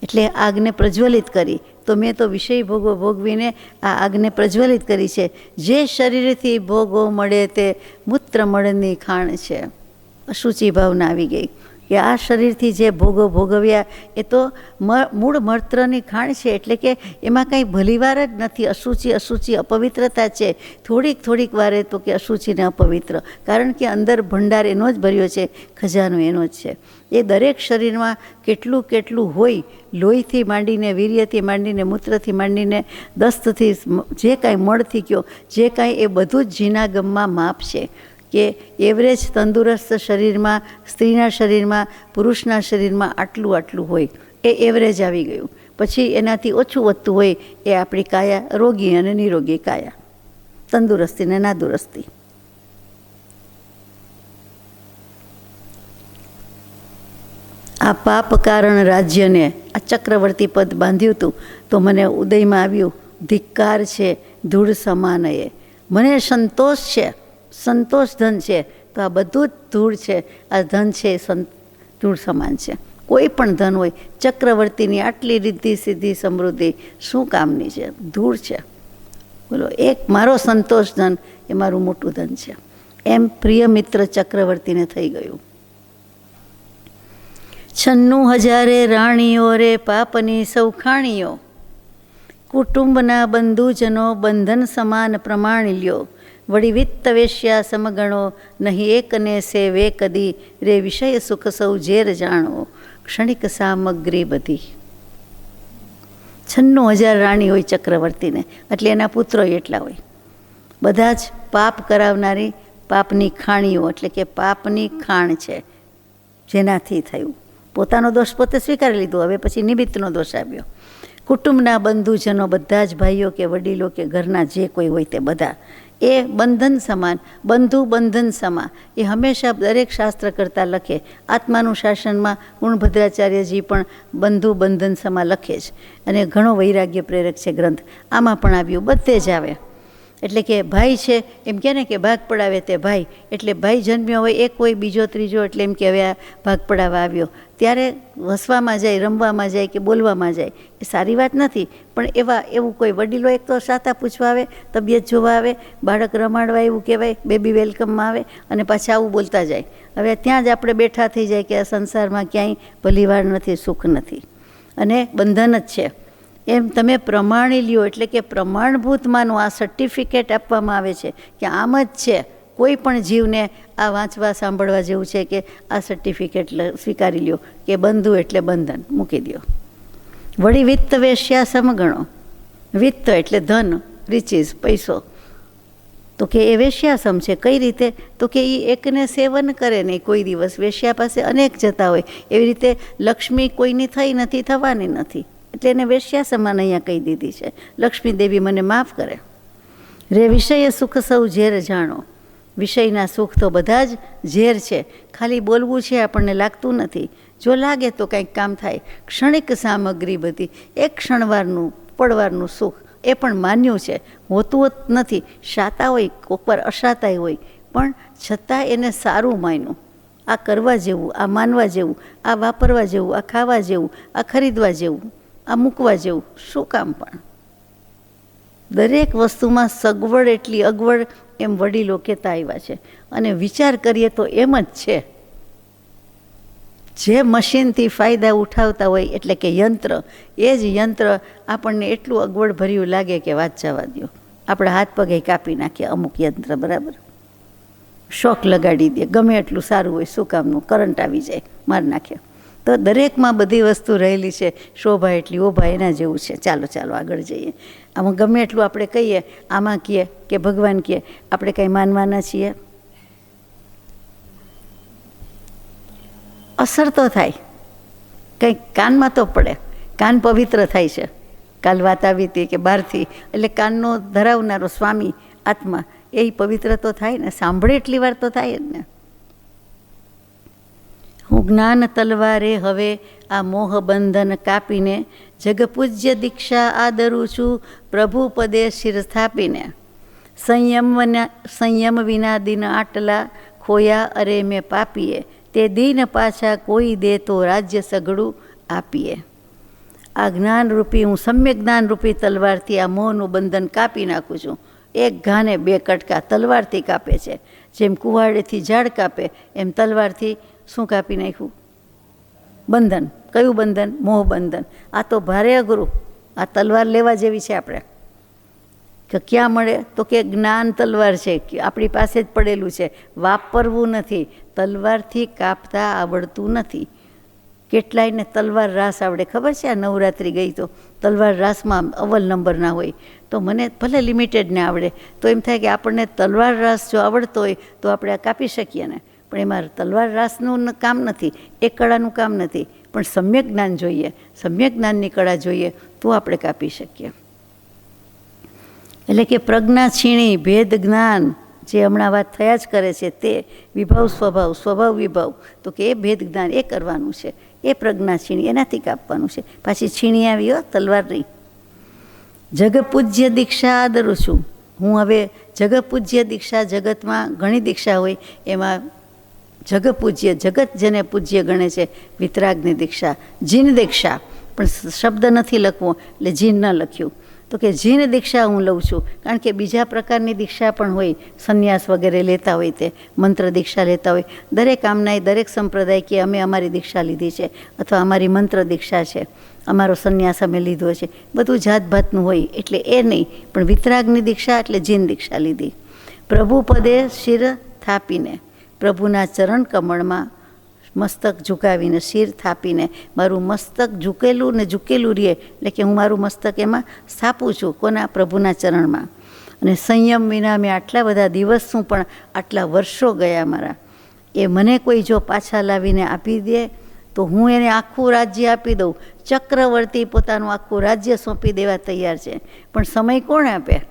S1: એટલે આગને પ્રજ્વલિત કરી. તો મેં તો વિષય ભોગો ભોગવીને આ આગને પ્રજ્વલિત કરી છે. જે શરીરથી ભોગો મળે તે મૂત્ર મળની ખાણ છે. અશુચિ ભાવના આવી ગઈ કે આ શરીરથી જે ભોગો ભોગવ્યા એ તો મૂળ મળત્રની ખાણ છે. એટલે કે એમાં કાંઈ ભલીવાર જ નથી. અશુચિ અશુચિ અપવિત્રતા છે. થોડીક વારે તો કે અશુચિ ને અપવિત્ર, કારણ કે અંદર ભંડાર એનો જ ભર્યો છે, ખજાનો એનો જ છે. એ દરેક શરીરમાં કેટલું કેટલું હોય, લોહીથી માંડીને, વીર્યથી માંડીને, મૂત્રથી માંડીને, દસ્તથી, જે કાંઈ મળથી કયો, જે કાંઈ એ બધું જ જીનાગમમાં માપ છે. કે એવરેજ તંદુરસ્ત શરીરમાં, સ્ત્રીના શરીરમાં, પુરુષના શરીરમાં આટલું હોય. એ એવરેજ આવી ગયું. પછી એનાથી ઓછું વધતું હોય એ આપણી કાયા, રોગી અને નિરોગી કાયા, તંદુરસ્તી ને નાદુરસ્તી. આ પાપ કારણ રાજ્યને આ ચક્રવર્તી પદ બાંધ્યું હતું તો મને ઉદયમાં આવ્યું ધિક્કાર છે ધૂળ સમાન. એ મને સંતોષ છે, સંતોષ ધન છે. તો આ બધું જ ધૂળ છે. આ ધન છે ધૂળ સમાન છે. કોઈ પણ ધન હોય, ચક્રવર્તીની આટલી રિદ્ધિ સિદ્ધિ સમૃદ્ધિ શું કામની છે? ધૂળ છે. બોલો, એક મારો સંતોષ ધન એ મારું મોટું ધન છે. એમ પ્રિય મિત્ર ચક્રવર્તીને થઈ ગયું. 96,000 રાણીઓ રે પાપની સૌ ખાણીઓ, કુટુંબના બંધુજનો બંધન સમાન પ્રમાણી લ્યો. વળી વિત્ત વેશ્યા સમગણો, નહીં એકને સેવે કદી. રે વિષય સુખ સૌ ઝેર જાણો, ક્ષણિક સામગ્રી બધી. 96,000 રાણી હોય ચક્રવર્તીને, એટલે એના પુત્રો એટલા હોય. બધા જ પાપ કરાવનારી પાપની ખાણીઓ, એટલે કે પાપની ખાણ છે જેનાથી થયું. પોતાનો દોષ પોતે સ્વીકારી લીધો, હવે પછી નિમિત્તનો દોષ આવ્યો. કુટુંબના બંધુજનો, બધા જ ભાઈઓ કે વડીલો કે ઘરના જે કોઈ હોય તે બધા, એ બંધન સમાન. બંધુ બંધન સમા એ હંમેશા દરેક શાસ્ત્ર કરતાં લખે. આત્માનું શાસનમાં ગુણભદ્રાચાર્યજી પણ બંધુ બંધન સમા લખે જ. અને ઘણો વૈરાગ્ય પ્રેરક છે ગ્રંથ. આમાં પણ આવ્યું, બધે જ આવે. એટલે કે ભાઈ છે એમ કહે ને કે ભાગ પડાવે તે ભાઈ, એટલે ભાઈ જન્મ્યો હોય એક હોય બીજો ત્રીજો, એટલે એમ કે હવે આ ભાગ પડાવવા આવ્યો, ત્યારે હસવામાં જાય, રમવામાં જાય કે બોલવામાં જાય, એ સારી વાત નથી. પણ એવું કોઈ વડીલો એક તો સાતા પૂછવા આવે, તબિયત જોવા આવે, બાળક રમાડવા એવું કહેવાય, બેબી વેલકમમાં આવે અને પાછા આવું બોલતા જાય. હવે ત્યાં જ આપણે બેઠા થઈ જાય કે આ સંસારમાં ક્યાંય ભલીવાર નથી, સુખ નથી અને બંધન જ છે. એમ તમે પ્રમાણી લ્યો, એટલે કે પ્રમાણભૂત માનો. આ સર્ટિફિકેટ આપવામાં આવે છે કે આમ જ છે. કોઈ પણ જીવને આ વાંચવા સાંભળવા જેવું છે કે આ સર્ટિફિકેટ સ્વીકારી લ્યો કે બંધુ એટલે બંધન મૂકી દો. વળી વિત્ત વેશ્યા સમગણો. વિત્ત એટલે ધન, રિચીઝ, પૈસો, તો કે એ વેશ્યાસમ છે. કઈ રીતે? તો કે એ એકને સેવન કરે નહીં કોઈ દિવસ. વેશ્યા પાસે અનેક જતા હોય, એવી રીતે લક્ષ્મી કોઈની થઈ નથી, થવાની નથી, એટલે એને વેશ્યા સમાન અહીંયા કહી દીધી છે. લક્ષ્મી દેવી મને માફ કરે. રે વિષય સુખ સૌ ઝેર જાણો. વિષયના સુખ તો બધા જ ઝેર છે. ખાલી બોલવું છે આપણને લાગતું નથી, જો લાગે તો કંઈક કામ થાય. ક્ષણિક સામગ્રી બધી, એક ક્ષણવારનું પડવારનું સુખ, એ પણ માન્યું છે, હોતું નથી. શાતા હોય, કોકવાર અશાતાય હોય, પણ છતાં એને સારું માન્યું. આ કરવા જેવું, આ માનવા જેવું, આ વાપરવા જેવું, આ ખાવા જેવું, આ ખરીદવા જેવું, આ મૂકવા જેવું, શું કામ પણ. દરેક વસ્તુમાં સગવડ એટલી અગવડ, એમ વડીલો કહેતા આવ્યા છે. અને વિચાર કરીએ તો એમ જ છે. જે મશીનથી ફાયદા ઉઠાવતા હોય, એટલે કે યંત્ર, એ જ યંત્ર આપણને એટલું અગવડ ભર્યું લાગે કે વાત જવા દો. આપણા હાથ પગે કાપી નાખીએ અમુક યંત્ર, બરાબર, શોક લગાડી દે, ગમે એટલું સારું હોય, શું કામનું, કરંટ આવી જાય, મારી નાખે. તો દરેકમાં બધી વસ્તુ રહેલી છે. શોભા એટલી ઓભા, એના જેવું છે. ચાલો આગળ જઈએ. આમાં ગમે એટલું આપણે કહીએ, આમાં કહીએ કે ભગવાન કહીએ, આપણે કંઈ માનવાના છીએ? અસર તો થાય, કંઈક કાનમાં તો પડે. કાન પવિત્ર થાય છે. કાલ વાત આવી હતી કે બહારથી, એટલે કાનનો ધરાવનારો સ્વામી આત્મા, એ પવિત્ર તો થાય ને. સાંભળે એટલી વાર તો થાય જ ને. હું જ્ઞાન તલવારે હવે આ મોહ બંધન કાપીને, જગપૂજ્ય દીક્ષા આદરું છું પ્રભુ પદે શિર સ્થાપીને. સંયમ વિના દિન આટલા ખોયા અરે મેં પાપીએ, તે દિન પાછા કોઈ દે તો રાજ્ય સઘળું આપીએ. આ જ્ઞાનરૂપી, હું સમ્યક જ્ઞાનરૂપી તલવારથી આ મોહનું બંધન કાપી નાખું છું. એક ઘાને બે કટકા તલવારથી કાપે છે. જેમ કુહાડેથી ઝાડ કાપે, એમ તલવારથી શું કાપી નાખ્યું? બંધન. કયું બંધન? મોહ બંધન. આ તો ભારે અઘરું. આ તલવાર લેવા જેવી છે. આપણે કે ક્યાં મળે? તો કે જ્ઞાન તલવાર છે, આપણી પાસે જ પડેલું છે, વાપરવું નથી. તલવારથી કાપતા આવડતું નથી. કેટલાયને તલવાર રાસ આવડે, ખબર છે? આ નવરાત્રિ ગઈ તો તલવાર રાસમાં અવ્વલ નંબરના હોય. તો મને ભલે લિમિટેડને આવડે, તો એમ થાય કે આપણને તલવાર રાસ જો આવડતો હોય તો આપણે આ કાપી શકીએ ને. પણ એમાં તલવાર રાસનું કામ નથી, એ કળાનું કામ નથી. પણ સમ્યક જ્ઞાન જોઈએ, સમ્યક જ્ઞાનની કળા જોઈએ, તો આપણે કાપી શકીએ. એટલે કે પ્રજ્ઞા છીણી, ભેદ જ્ઞાન, જે હમણાં વાત થયા જ કરે છે, તે વિભાવ સ્વભાવ, સ્વભાવ વિભાવ, તો કે એ ભેદ જ્ઞાન એ કરવાનું છે. એ પ્રજ્ઞા છીણી, એનાથી કાપવાનું છે. પાછી છીણી આવી હો, તલવારની. જગપૂજ્ય દીક્ષા આદરું છું. હું હવે જગપૂજ્ય દીક્ષા, જગતમાં ઘણી દીક્ષા હોય, એમાં જગપૂજ્ય, જગત જેને પૂજ્ય ગણે છે, વિતરાગની દીક્ષા, જીન દીક્ષા, પણ શબ્દ નથી લખવો એટલે જીન ન લખ્યું. તો કે જીન દીક્ષા હું લઉં છું. કારણ કે બીજા પ્રકારની દીક્ષા પણ હોય, સંન્યાસ વગેરે લેતા હોય, તે મંત્ર દીક્ષા લેતા હોય. દરેક આમનાય, દરેક સંપ્રદાય કે અમે અમારી દીક્ષા લીધી છે, અથવા અમારી મંત્ર દીક્ષા છે, અમારો સંન્યાસ અમે લીધો છે, બધું જાતભાતનું હોય. એટલે એ નહીં, પણ વિતરાગની દીક્ષા એટલે જીન દીક્ષા લીધી. પ્રભુ પદે શિર થાપીને, પ્રભુના ચરણ કમળમાં મસ્તક ઝુકાવીને, શિર થાપીને, મારું મસ્તક ઝૂકેલું ને ઝૂકેલું રહે, એટલે કે હું મારું મસ્તક એમાં સ્થાપું છું. કોના? પ્રભુના ચરણમાં. અને સંયમ વિના મેં આટલા બધા દિવસ, શું પણ આટલા વર્ષો ગયા મારા, એ મને કોઈ જો પાછા લાવીને આપી દે તો હું એને આખું રાજ્ય આપી દઉં. ચક્રવર્તી પોતાનું આખું રાજ્ય સોંપી દેવા તૈયાર છે. પણ સમય કોણ આપે?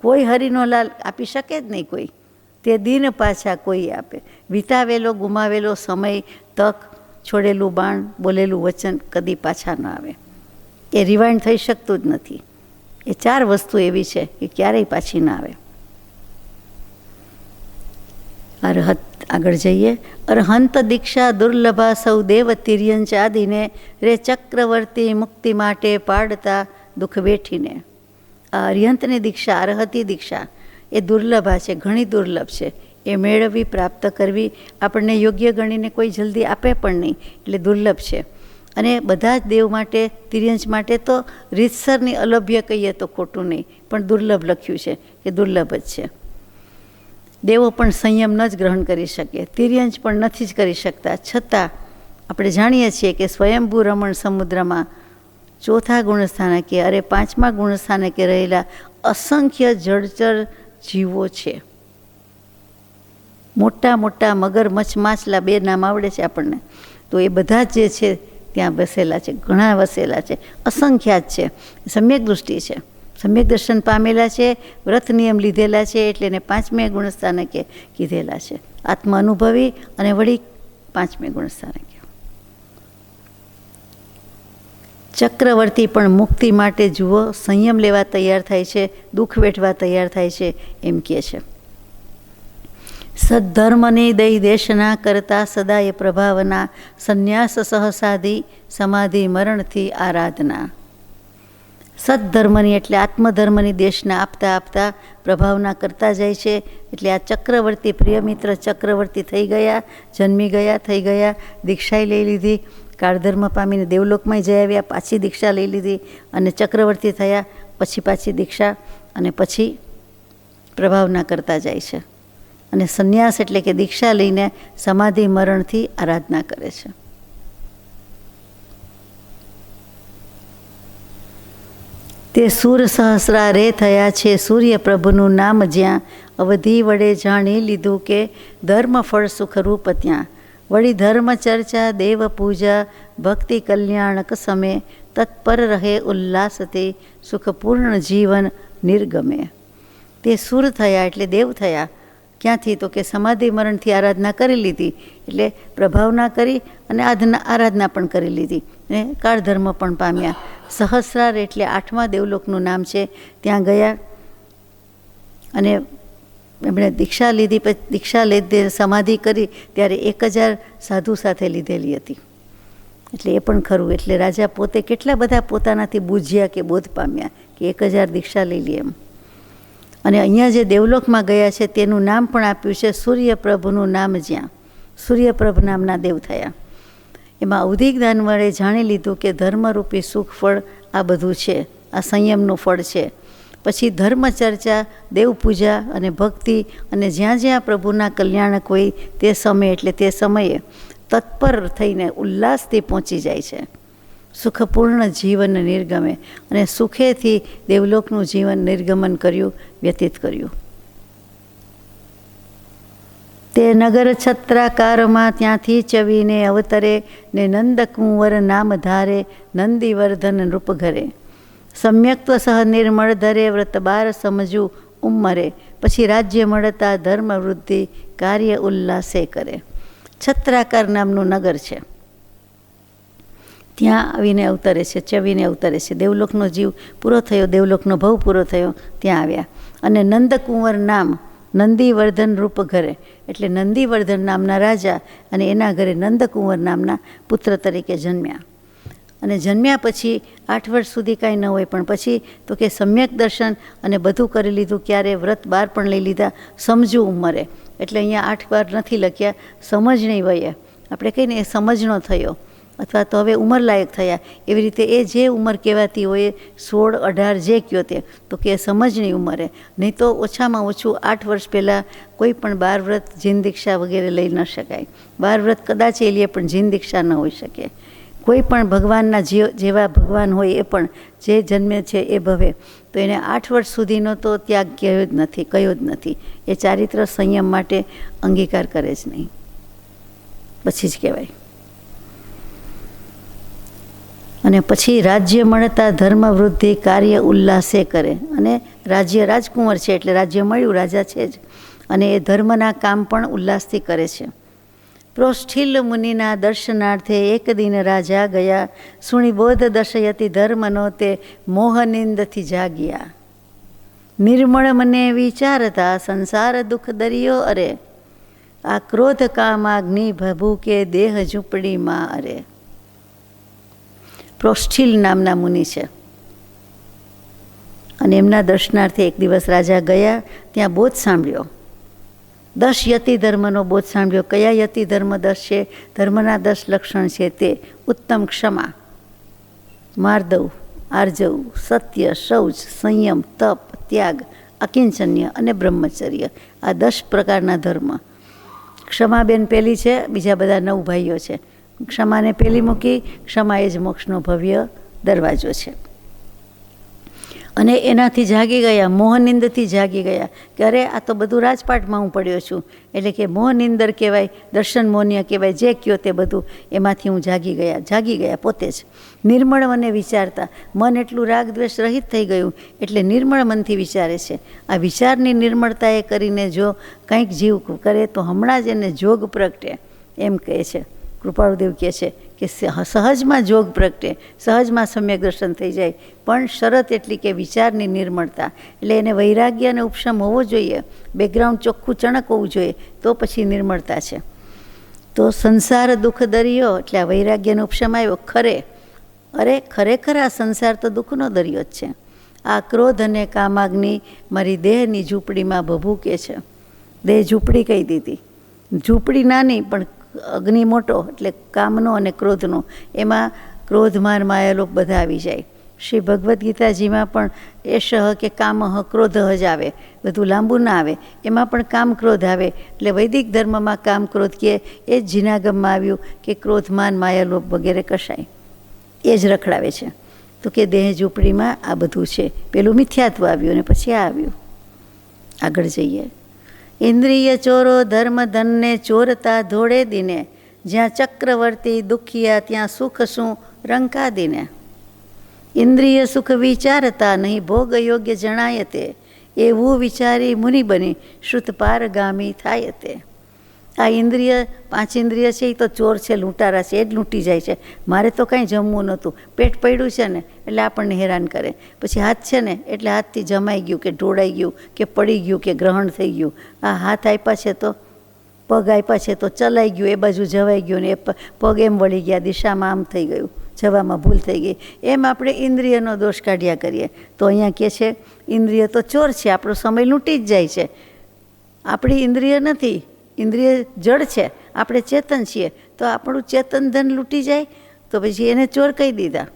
S1: કોઈ હરિનો લાલ આપી શકે જ નહીં કોઈ. તે દિન પાછા કોઈ આપે. વિતાવેલો, ગુમાવેલો સમય, તક, છોડેલું બાણ, બોલેલું વચન કદી પાછા ન આવે. એ રિવાઇન્ડ થઈ શકતું જ નથી. એ ચાર વસ્તુ એવી છે કે ક્યારેય પાછી ના આવે. અરહત આગળ જઈએ. અરહંત દીક્ષા દુર્લભા સૌ દેવ તિર્યંચ આદિને રે ચક્રવર્તી મુક્તિ માટે પાડતા દુઃખ બેઠીને. આ અરિહંતની દીક્ષા, અરહતી દીક્ષા એ દુર્લભા છે, ઘણી દુર્લભ છે. એ મેળવવી, પ્રાપ્ત કરવી આપણને યોગ્ય ગણીને કોઈ જલ્દી આપે પણ નહીં, એટલે દુર્લભ છે. અને બધા જ દેવ માટે, તિર્યંચ માટે તો રીતસરની અલભ્ય કહીએ તો ખોટું નહીં, પણ દુર્લભ લખ્યું છે કે દુર્લભ જ છે. દેવો પણ સંયમ ન જ ગ્રહણ કરી શકે, તિર્યંચ પણ નથી જ કરી શકતા. છતાં આપણે જાણીએ છીએ કે સ્વયંભૂ રમણ સમુદ્રમાં ચોથા ગુણસ્થાનકે, અરે પાંચમા ગુણસ્થાનકે રહેલા અસંખ્ય જળચર જીવો છે. મોટા મોટા મગરમચ્છ, માછલા, બે નામ આવડે છે આપણને, તો એ બધા જ જે છે ત્યાં વસેલા છે, ઘણા વસેલા છે, અસંખ્યાત છે. સમ્યક દૃષ્ટિ છે, સમ્યક દર્શન પામેલા છે, વ્રત નિયમ લીધેલા છે, એટલે એને પાંચમે ગુણસ્થાનકે કીધેલા છે. આત્મ અનુભવી અને વળી પાંચમે ગુણસ્થાનકે. ચક્રવર્તી પણ મુક્તિ માટે જુઓ સંયમ લેવા તૈયાર થાય છે, દુઃખ વેઠવા તૈયાર થાય છે, એમ કહે છે. સદ્ધર્મની દઈ દેશના કરતા સદાય પ્રભાવના, સંન્યાસ સહસાધી સમાધિ મરણથી આરાધના. સદ્ધર્મની એટલે આત્મધર્મની દેશના આપતા આપતા પ્રભાવના કરતા જાય છે. એટલે આ ચક્રવર્તી, પ્રિયમિત્ર ચક્રવર્તી થઈ ગયા, જન્મી ગયા, થઈ ગયા, દીક્ષાએ લઈ લીધી, કાળધર્મ પામીને દેવલોકમાં જઈ આવ્યા, પાછી દીક્ષા લઈ લીધી અને ચક્રવર્તી થયા, પછી પાછી દીક્ષા અને પછી પ્રભાવના કરતા જાય છે. અને સંન્યાસ એટલે કે દીક્ષા લઈને સમાધિ મરણથી આરાધના કરે છે. તે સૂર સહસ્રા રે થયા છે સૂર્ય પ્રભુનું નામ જ્યાં, અવધિ વડે જાણી લીધું કે ધર્મ ફળ સુખરૂપ ત્યાં. વળી ધર્મ ચર્ચા દેવ પૂજા ભક્તિ કલ્યાણક સમે, તત્પર રહે ઉલ્લાસથી સુખપૂર્ણ જીવન નિર્ગમે. તે સૂર થયા એટલે દેવ થયા. ક્યાંથી? તો કે સમાધિ મરણથી આરાધના કરી લીધી, એટલે પ્રભાવના કરી અને આરાધના પણ કરી લીધી અને કાળધર્મ પણ પામ્યા. સહસ્રાર એટલે 8મા દેવલોકનું નામ છે, ત્યાં ગયા અને એમણે દીક્ષા લીધી. પછી દીક્ષા લીધી, સમાધિ કરી ત્યારે 1000 સાધુ સાથે લીધેલી હતી. એટલે એ પણ ખરું. એટલે રાજા પોતે કેટલા બધા પોતાનાથી બુજ્યા કે બોધ પામ્યા કે 1000 દીક્ષા લઈ લે એમ. અને અહીંયા જે દેવલોકમાં ગયા છે તેનું નામ પણ આપ્યું છે સૂર્યપ્રભનું નામ જ્યાં. સૂર્યપ્રભ નામના દેવ થયા. એમાં અવધિ જ્ઞાન વડે જાણી લીધું કે ધર્મરૂપી સુખ ફળ આ બધું છે, આ સંયમનું ફળ છે. પછી ધર્મ ચર્ચા, દેવ પૂજા અને ભક્તિ અને જ્યાં જ્યાં પ્રભુના કલ્યાણક હોય તે સમય એટલે તે સમયે તત્પર થઈને ઉલ્લાસથી પહોંચી જાય છે. સુખપૂર્ણ જીવન નિર્ગમે અને સુખેથી દેવલોકનું જીવન નિર્ગમન કર્યું, વ્યતીત કર્યું. તે નગર છત્રાકારમાં ત્યાંથી ચવીને અવતરે ને નંદકુંવર નામ ધારે, નંદીવર્ધન નૃપ ઘરે. સમ્યક્ત્વ સહ નિર્મળ ધરે વ્રત બાર સમજુ ઉમ્મરે. પછી રાજ્ય મળતા ધર્મ વૃદ્ધિ કાર્ય ઉલ્લાસે કરે. છત્રાકાર નામનું નગર છે, ત્યાં આવીને અવતરે છે, ચવીને અવતરે છે. દેવલોકનો જીવ પૂરો થયો, દેવલોકનો ભવ પૂરો થયો, ત્યાં આવ્યા. અને નંદકુંવર નામ, નંદીવર્ધન રૂપ ઘરે એટલે નંદીવર્ધન નામના રાજા અને એના ઘરે નંદકુંવર નામના પુત્ર તરીકે જન્મ્યા. અને જન્મ્યા પછી 8 વર્ષ સુધી કાંઈ ન હોય, પણ પછી તો કે સમ્યક દર્શન અને બધું કરી લીધું. ક્યારે? વ્રત 12 પણ લઈ લીધા, સમજુ ઉંમરે. એટલે અહીંયા 8 વાર નથી લખ્યા, સમજણી વયે. આપણે કહીને એ સમજનો થયો અથવા તો હવે ઉંમરલાયક થયા, એવી રીતે એ જે ઉંમર કહેવાતી હોય 16, 18 જે કહો તે, તો કે સમજની ઉંમરે. નહીં તો ઓછામાં ઓછું 8 વર્ષ પહેલાં કોઈ પણ 12 વ્રત, જીન દીક્ષા વગેરે લઈ ન શકાય. 12 વ્રત કદાચ એ લે પણ જીન દીક્ષા ન હોઈ શકે. કોઈ પણ ભગવાનના જેવા ભગવાન હોય એ પણ જે જન્મે છે એ ભવે, તો એને 8 વર્ષ સુધીનો તો ત્યાગ કહ્યો જ નથી. એ ચારિત્ર સંયમ માટે અંગીકાર કરે જ નહીં, પછી જ કહેવાય. અને પછી રાજ્ય મળતા ધર્મ વૃદ્ધિ કાર્ય ઉલ્લાસે કરે. અને રાજ્ય, રાજકુંવર છે એટલે રાજ્ય મળ્યું, રાજા છે જ, અને એ ધર્મના કામ પણ ઉલ્લાસથી કરે છે. પ્રોષ્ઠિલ મુનિના દર્શનાર્થે એક દિન રાજા ગયા, સુણી બોધ દર્શયતી ધર્મનો તે મોહનિંદથી જાગ્યા. નિર્મળ મને વિચારતા સંસાર દુઃખ દરિયો અરે, આ ક્રોધ કામાગ્નિ ભભૂકે દેહ ઝૂંપડીમાં અરે. પ્રોસ્ટિલ નામના મુનિ છે અને એમના દર્શનાર્થે એક દિવસ રાજા ગયા, ત્યાં બોધ સાંભળ્યો. 10 યતિ ધર્મનો બોધ સાંભળ્યો. કયા યતિ ધર્મ 10 છે? ધર્મના 10 લક્ષણ છે તે: ઉત્તમ ક્ષમા, માર્દવ, આર્જવ, સત્ય, શૌચ, સંયમ, તપ, ત્યાગ, અકિંચન્ય અને બ્રહ્મચર્ય. આ 10 પ્રકારના ધર્મ. ક્ષમાબેન પહેલી છે, બીજા બધા 9 ભાઈઓ છે. ક્ષમાને પહેલી મૂકી. ક્ષમા એ જ મોક્ષનો ભવ્ય દરવાજો છે. અને એનાથી જાગી ગયા, મોહનિંદથી જાગી ગયા કે અરે આ તો બધું રાજપાટમાં હું પડ્યો છું. એટલે કે મોહનિંદર કહેવાય, દર્શન મોહનીય કહેવાય, જે કયો તે બધું એમાંથી હું જાગી ગયા પોતે જ. નિર્મળ મને વિચારતા, મન એટલું રાગ દ્વેષ રહિત થઈ ગયું એટલે નિર્મળ મનથી વિચારે છે. આ વિચારની નિર્મળતાએ કરીને જો કંઈક જીવ કરે તો હમણાં જ એને જોગ પ્રગટે, એમ કહે છે કૃપાળુદેવ. કહે છે કે સહજમાં જોગ પ્રગટે, સહજમાં સમ્યક દર્શન થઈ જાય, પણ શરત એટલી કે વિચારની નિર્મળતા. એટલે એને વૈરાગ્ય અને ઉપશમ હોવો જોઈએ, બેકગ્રાઉન્ડ ચોખ્ખું ચણક હોવું જોઈએ, તો પછી નિર્મળતા છે. તો સંસાર દુઃખ દરિયો, એટલે આ વૈરાગ્યનો ઉપશમ આવ્યો. ખરેખર આ સંસાર તો દુઃખનો દરિયો જ છે. આ ક્રોધ અને કામાગ્નિ મારી દેહની ઝૂંપડીમાં ભભૂકે છે. દેહ ઝૂંપડી કહી દીધી. ઝૂંપડી નાની પણ અગ્નિ મોટો, એટલે કામનો અને ક્રોધનો. એમાં ક્રોધ, માન, માયાલોપ બધા આવી જાય. શ્રી ભગવદ્ ગીતાજીમાં પણ એશઃ કે કામઃ ક્રોધઃ જ આવે, બધું લાંબુ ના આવે. એમાં પણ કામ ક્રોધ આવે. એટલે વૈદિક ધર્મમાં કામ ક્રોધ કહે એ જ જીનાગમમાં આવ્યું કે ક્રોધ, માન, માયાલોપ વગેરે કશાય એ જ રખડાવે છે. તો કે દેહ ઝૂંપડીમાં આ બધું છે. પેલું મિથ્યાત્વ આવ્યું અને પછી આ આવ્યું. આગળ જઈએ. ઇન્દ્રિય ચોરો ધર્મ ધનને ચોરતા ધોળે દિને, જ્યાં ચક્રવર્તી દુખિયા ત્યાં સુખ શું રંકા દિને. ઇન્દ્રિય સુખ વિચારતા નહીં ભોગ યોગ્ય જણાય તે, એવું વિચારી મુનિ બની શ્રુત પારગામી થાય તે. આ ઇન્દ્રિય 5 ઇન્દ્રિય છે એ તો ચોર છે, લૂંટારા છે, એ જ લૂંટી જાય છે. મારે તો કાંઈ જમવું નહોતું, પેટ પડ્યું છે ને એટલે આપણને હેરાન કરે. પછી હાથ છે ને એટલે હાથથી જમાઈ ગયું કે ઢોળાઈ ગયું કે પડી ગયું કે ગ્રહણ થઈ ગયું. આ હાથ આપ્યા છે તો પગ આપ્યા છે તો ચલાઈ ગયું, એ બાજુ જવાઈ ગયું ને એ પગ એમ વળી ગયા, દિશામાં આમ થઈ ગયું, જવામાં ભૂલ થઈ ગઈ. એમ આપણે ઇન્દ્રિયનો દોષ કાઢ્યા કરીએ. તો અહીંયા કહે છે ઇન્દ્રિય તો ચોર છે, આપણો સમય લૂંટી જ જાય છે. આપણી ઇન્દ્રિય નથી, ઇન્દ્રિય જડ છે, આપણે ચેતન છીએ. તો આપણું ચેતન ધન લૂંટી જાય તો પછી એને ચોર કહી દીધા.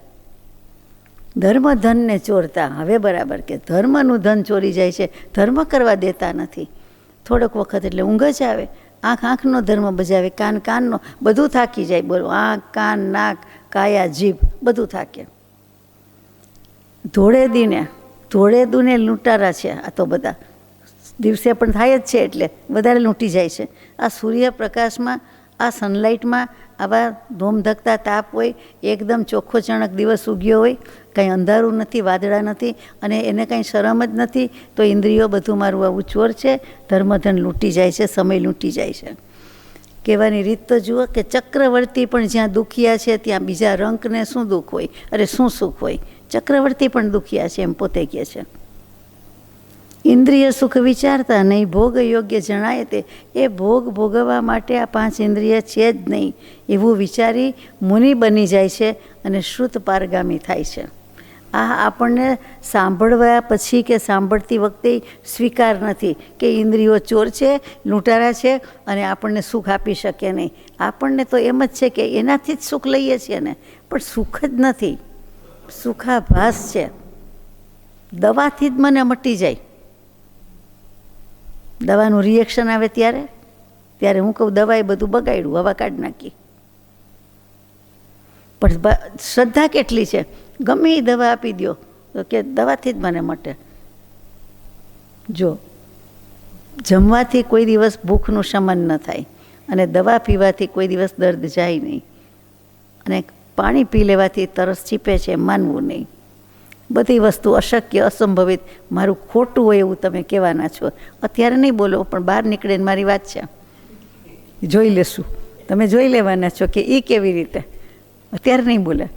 S1: ધર્મ ધનને ચોરતા. હવે બરાબર કે ધર્મનું ધન ચોરી જાય છે, ધર્મ કરવા દેતા નથી. થોડોક વખત એટલે ઊંઘ જ આવે. આંખનો ધર્મ બજાવે, કાનનો, બધું થાકી જાય. બોલો, આંખ, કાન, નાક, કાયા, જીભ બધું થાકે. ધોળે દુને લૂંટારા છે આ તો બધા. દિવસે પણ થાય જ છે એટલે વધારે લૂંટી જાય છે. આ સૂર્યપ્રકાશમાં, આ સનલાઇટમાં આવા ધોમધકતા તાપ હોય, એકદમ ચોખ્ખો ચણક દિવસ ઉગ્યો હોય, કંઈ અંધારું નથી, વાદળા નથી, અને એને કંઈ શરમ જ નથી, તો ઇન્દ્રિયો બધું મારું આવું ચોર છે, ધર્મધન લૂંટી જાય છે, સમય લૂંટી જાય છે. કહેવાની રીત તો જુઓ કે ચક્રવર્તી પણ જ્યાં દુખિયા છે ત્યાં બીજા રંકને શું દુઃખ હોય, અરે શું સુખ હોય. ચક્રવર્તી પણ દુખિયા છે એમ પોતે કહે છે. ઇન્દ્રિય સુખ વિચારતા નહીં ભોગ યોગ્ય જણાય તે, એ ભોગ ભોગવવા માટે આ 5 ઇન્દ્રિય છે જ નહીં એવું વિચારી મુનિ બની જાય છે અને શ્રુત પારગામી થાય છે. આ આપણને સાંભળવા પછી કે સાંભળતી વખતે સ્વીકાર નથી કે ઇન્દ્રિયો ચોર છે, લૂંટારા છે અને આપણને સુખ આપી શકે નહીં. આપણને તો એમ જ છે કે એનાથી જ સુખ લઈએ છીએ ને, પણ સુખ જ નથી, સુખાભાસ છે. દવાથી જ મને મટી જાય. દવાનું રિએક્શન આવે ત્યારે હું કહું દવાએ બધું બગાડ્યું, હવા કાઢી નાખી. પણ શ્રદ્ધા કેટલી છે, ગમે એ દવા આપી દો તો કે દવાથી જ મને મટે. જો જમવાથી કોઈ દિવસ ભૂખનું શમન ન થાય અને દવા પીવાથી કોઈ દિવસ દર્દ જાય નહીં, અને પાણી પી લેવાથી તરસ છીપે છે એમ માનવું નહીં. બધી વસ્તુ અશક્ય, અસંભવિત, મારું ખોટું હોય એવું તમે કહેવાના છો. અત્યારે નહીં બોલો, પણ બહાર નીકળીને મારી વાત છે, જોઈ લેશું, તમે જોઈ લેવાના છો કે એ કેવી રીતે. અત્યારે નહીં બોલે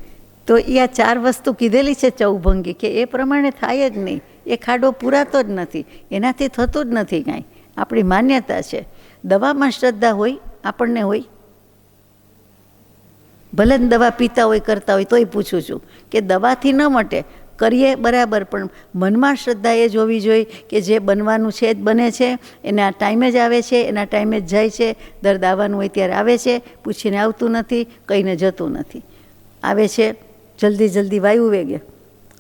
S1: તો એ આ 4 વસ્તુ કીધેલી છે ચૌભંગી, કે એ પ્રમાણે થાય જ નહીં. એ ખાડો પૂરાતો જ નથી, એનાથી થતું જ નથી કાંઈ. આપણી માન્યતા છે. દવામાં શ્રદ્ધા હોય, આપણને હોય? ભલે દવા પીતા હોય, કરતા હોય, તોય પૂછું છું કે દવાથી ન મટે, કરીએ બરાબર, પણ મનમાં શ્રદ્ધા એ જ હોવી જોઈએ કે જે બનવાનું છે જ બને છે, એના ટાઈમે જ આવે છે, એના ટાઈમે જ જાય છે. દર્દ આવવાનું હોય ત્યારે આવે છે, પૂછીને આવતું નથી, કહીને જતું નથી. આવે છે જલ્દી જલ્દી વાયુ વેગે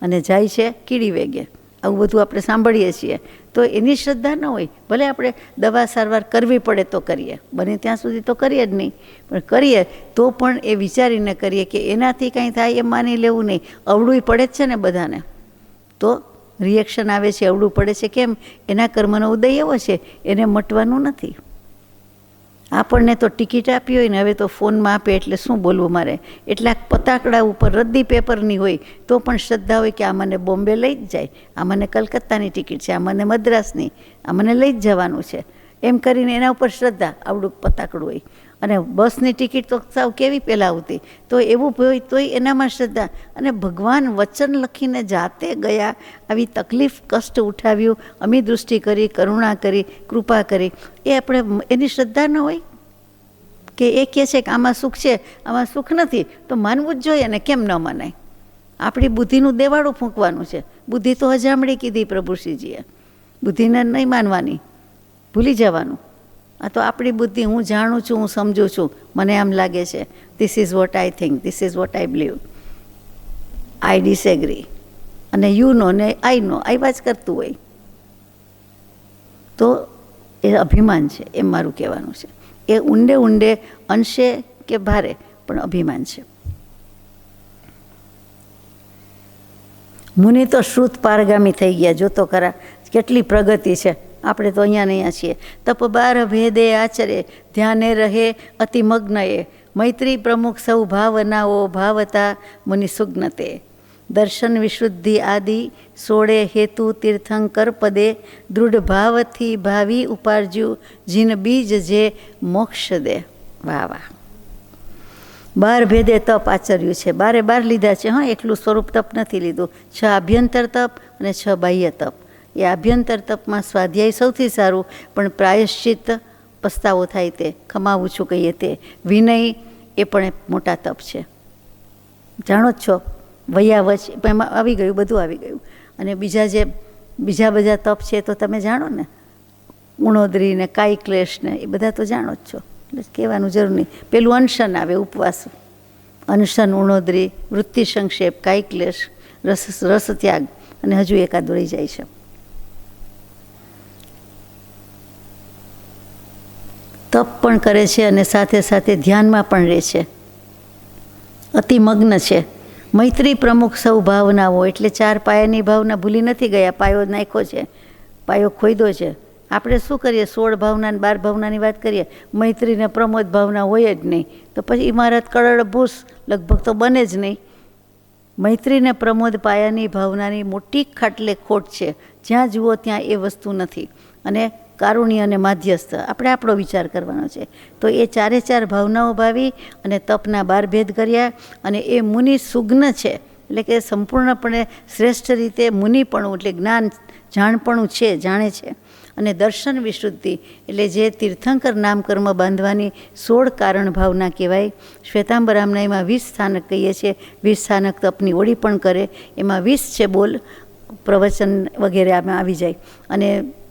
S1: અને જાય છે કીડી વેગે. આવું બધું આપણે સાંભળીએ છીએ. તો એની શ્રદ્ધા ન હોય, ભલે આપણે દવા સારવાર કરવી પડે તો કરીએ, બને ત્યાં સુધી તો કરીએ જ નહીં, પણ કરીએ તો પણ એ વિચારીને કરીએ કે એનાથી કંઈ થાય એમ માની લેવું નહીં. અવળું પડે જ છે ને બધાને, તો રિએક્શન આવે છે, અવળું પડે છે. કેમ? એના કર્મનો ઉદય એવો છે, એને મટવાનું નથી. આપણને તો ટિકિટ આપી હોય ને, હવે તો ફોનમાં આપે એટલે શું બોલવું મારે, એટલાક પતાકડા ઉપર રદ્દી પેપરની હોય તો પણ શ્રદ્ધા હોય કે આ મને બોમ્બે લઈ જ જાય, આ મને કલકત્તાની ટિકિટ છે, આ મને મદ્રાસની, આ મને લઈ જ જવાનું છે, એમ કરીને એના ઉપર શ્રદ્ધા, આવડું પતાકડું હોય. અને બસની ટિકિટ તો સાવ કેવી પહેલાં આવતી, તો એવું હોય તોય એનામાં શ્રદ્ધા. અને ભગવાન વચન લખીને જાતે ગયા, આવી તકલીફ કષ્ટ ઉઠાવ્યું, અમી દૃષ્ટિ કરી, કરુણા કરી, કૃપા કરી, એ આપણે એની શ્રદ્ધા ન હોય કે એ કહે છે કે આમાં સુખ છે, આમાં સુખ નથી, તો માનવું જ જોઈએ ને. કેમ ન મનાય? આપણી બુદ્ધિનું દેવાળું ફૂંકવાનું છે. બુદ્ધિ તો હજામડી કીધી પ્રભુશ્રીજીએ, બુદ્ધિને નહીં માનવાની, ભૂલી જવાનું. આ તો આપણી બુદ્ધિ, હું જાણું છું, હું સમજું છું, મને આમ લાગે છે, this is what I think, this is what I believe, I disagree, અને યુ નો ને આઈ નો, આવ્યા જ કરતું હોય. તો એ અભિમાન છે, એમ મારું કહેવાનું છે. એ ઊંડે ઊંડે અંશે કે ભારે પણ અભિમાન છે. મુનિ તો શ્રુત પારગામી થઈ ગયા, જો તો ખરા કેટલી પ્રગતિ છે. આપણે તો અહીંયા ને અહીંયા છીએ. તપ 12 ભેદે આચરે, ધ્યાને રહે અતિમગ્ન એ, મૈત્રી પ્રમુખ સૌ ભાવનાઓ, ભાવતા મુનિ સુગ્નતે. દર્શન વિશુદ્ધિ આદિ 16 હેતુ તીર્થંકર પદે, દૃઢ ભાવથી ભાવી ઉપાર્જ્યું, જીન બીજ જે મોક્ષ દે. વાહ વાહ! 12 ભેદે તપ આચર્યું છે, 12 લીધા છે. હા, એકલું સ્વરૂપ તપ નથી લીધું. 6 આભ્યંતર તપ અને 6 બાહ્ય તપ. એ આભ્યંતર તપમાં સ્વાધ્યાય સૌથી સારું, પણ પ્રાયશ્ચિત પસ્તાવો થાય તે, ખમાવું છું કહીએ તે, વિનય એ પણ મોટા તપ છે. જાણો જ છો, વયાવચ એમાં આવી ગયું, બધું આવી ગયું. અને બીજા બધા તપ છે તો તમે જાણો ને, ઉણોદરી ને કાય ક્લેશ ને, એ બધા તો જાણો જ છો, એટલે કહેવાનું જરૂર નહીં. પેલું અનશન આવે, ઉપવાસ, અનશન, ઉણોદરી, વૃત્તિ સંક્ષેપ, કાય ક્લેશ, રસ ત્યાગ, અને હજુ એકાદ રહી જાય છે. તપ પણ કરે છે અને સાથે સાથે ધ્યાનમાં પણ રહે છે, અતિમગ્ન છે. મૈત્રી પ્રમુખ સૌ ભાવનાઓ, એટલે 4 પાયાની ભાવના ભૂલી નથી ગયા. પાયો નાખ્યો છે, પાયો ખોઈદો છે. આપણે શું કરીએ, 16 ભાવના ને 12 ભાવનાની વાત કરીએ, મૈત્રીને પ્રમોદ ભાવના હોય જ નહીં, તો પછી ઇમારત કરોડ ભૂસ લગભગ તો બને જ નહીં. મૈત્રીને પ્રમોદ પાયાની ભાવનાની મોટી ખાટલે ખોટ છે. જ્યાં જુઓ ત્યાં એ વસ્તુ નથી. અને કારુણ્ય અને માધ્યસ્થ, આપણે આપણો વિચાર કરવાનો છે. તો એ 4 ભાવનાઓ ભાવી અને તપના 12 ભેદ કર્યા. અને એ મુનિ સુગ્ન છે, એટલે કે સંપૂર્ણપણે શ્રેષ્ઠ રીતે મુનિપણું, એટલે જ્ઞાન જાણપણું છે, જાણે છે. અને દર્શન વિશુદ્ધિ, એટલે જે તીર્થંકર નામ કર્મ બાંધવાની 16 કારણ ભાવના કહેવાય. શ્વેતાંબરામના એમાં 20 સ્થાનક કહીએ છીએ, 20 સ્થાનક તપની ઓળી પણ કરે, એમાં 20 છે બોલ, પ્રવચન વગેરે આમાં આવી જાય. અને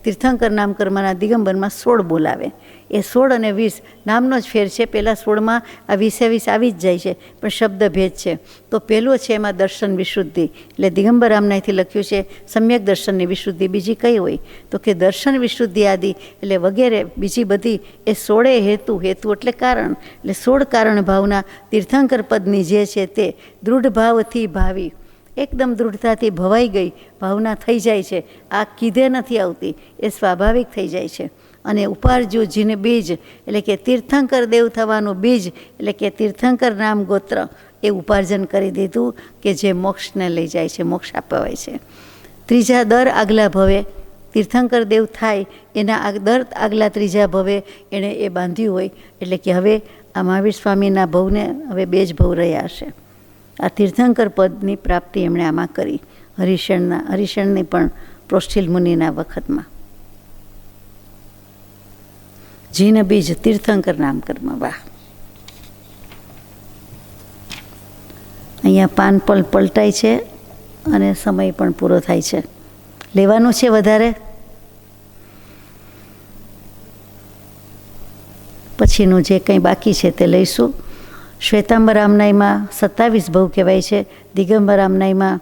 S1: તીર્થંકર નામ કર્મના દિગંબરમાં 16 બોલાવે. એ 16 અને 20 નામનો જ ફેર છે. પહેલાં 16માં આ 20 આવી જ જાય છે, પણ શબ્દ ભેદ છે. તો પહેલો છે એમાં દર્શન વિશુદ્ધિ, એટલે દિગંબર રામનાયથી લખ્યું છે સમ્યક દર્શનની વિશુદ્ધિ. બીજી કઈ હોય તો કે દર્શન વિશુદ્ધિ આદિ, એટલે વગેરે બીજી બધી એ 16 હેતુ એટલે કારણ, એટલે 16 કારણ ભાવના તીર્થંકર પદની જે છે તે દૃઢ ભાવથી ભાવી, એકદમ દૃઢતાથી ભવાઈ ગઈ ભાવના થઈ જાય છે. આ કીધે નથી આવતી, એ સ્વાભાવિક થઈ જાય છે. અને ઉપાર્જુ જીન બીજ, એટલે કે તીર્થંકર દેવ થવાનું બીજ, એટલે કે તીર્થંકર નામ ગોત્ર, એ ઉપાર્જન કરી દીધું કે જે મોક્ષને લઈ જાય છે, મોક્ષ અપાવાય છે. ત્રીજા દર આગલા ભવે તીર્થંકર દેવ થાય, એના દર આગલા ત્રીજા ભવે એણે એ બાંધ્યું હોય, એટલે કે હવે આ મહાવીર સ્વામીના ભવને હવે 2 જ ભવ રહ્યા હશે. આ તીર્થંકર પદની પ્રાપ્તિ એમણે આમાં કરી, હરિશણની પણ પ્રોષ્ઠિલ મુનિના વખતમાં. જીન બીજ તીર્થંકર નામ કર્મ. વાહ. અહીંયા પાન પણ પલટાય છે અને સમય પણ પૂરો થાય છે. લેવાનું છે વધારે? પછીનું જે કંઈ બાકી છે તે લઈશું. શ્વેતાંબર આમનાઈમાં 27 ભવ કહેવાય છે, દિગંબર આમનાઈમાં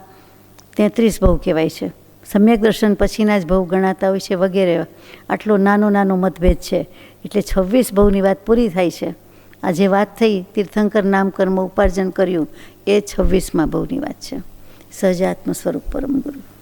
S1: 33 ભવ કહેવાય છે. સમ્યક દર્શન પછીના જ ભવ ગણાતા હોય છે વગેરે. આટલો નાનો મતભેદ છે. એટલે 26 ભવની વાત પૂરી થાય છે. આ જે વાત થઈ તીર્થંકર નામ કર્મ ઉપાર્જન કર્યું એ 26મા ભવની વાત છે. સહજાત્મ સ્વરૂપ પરમ ગુરુ.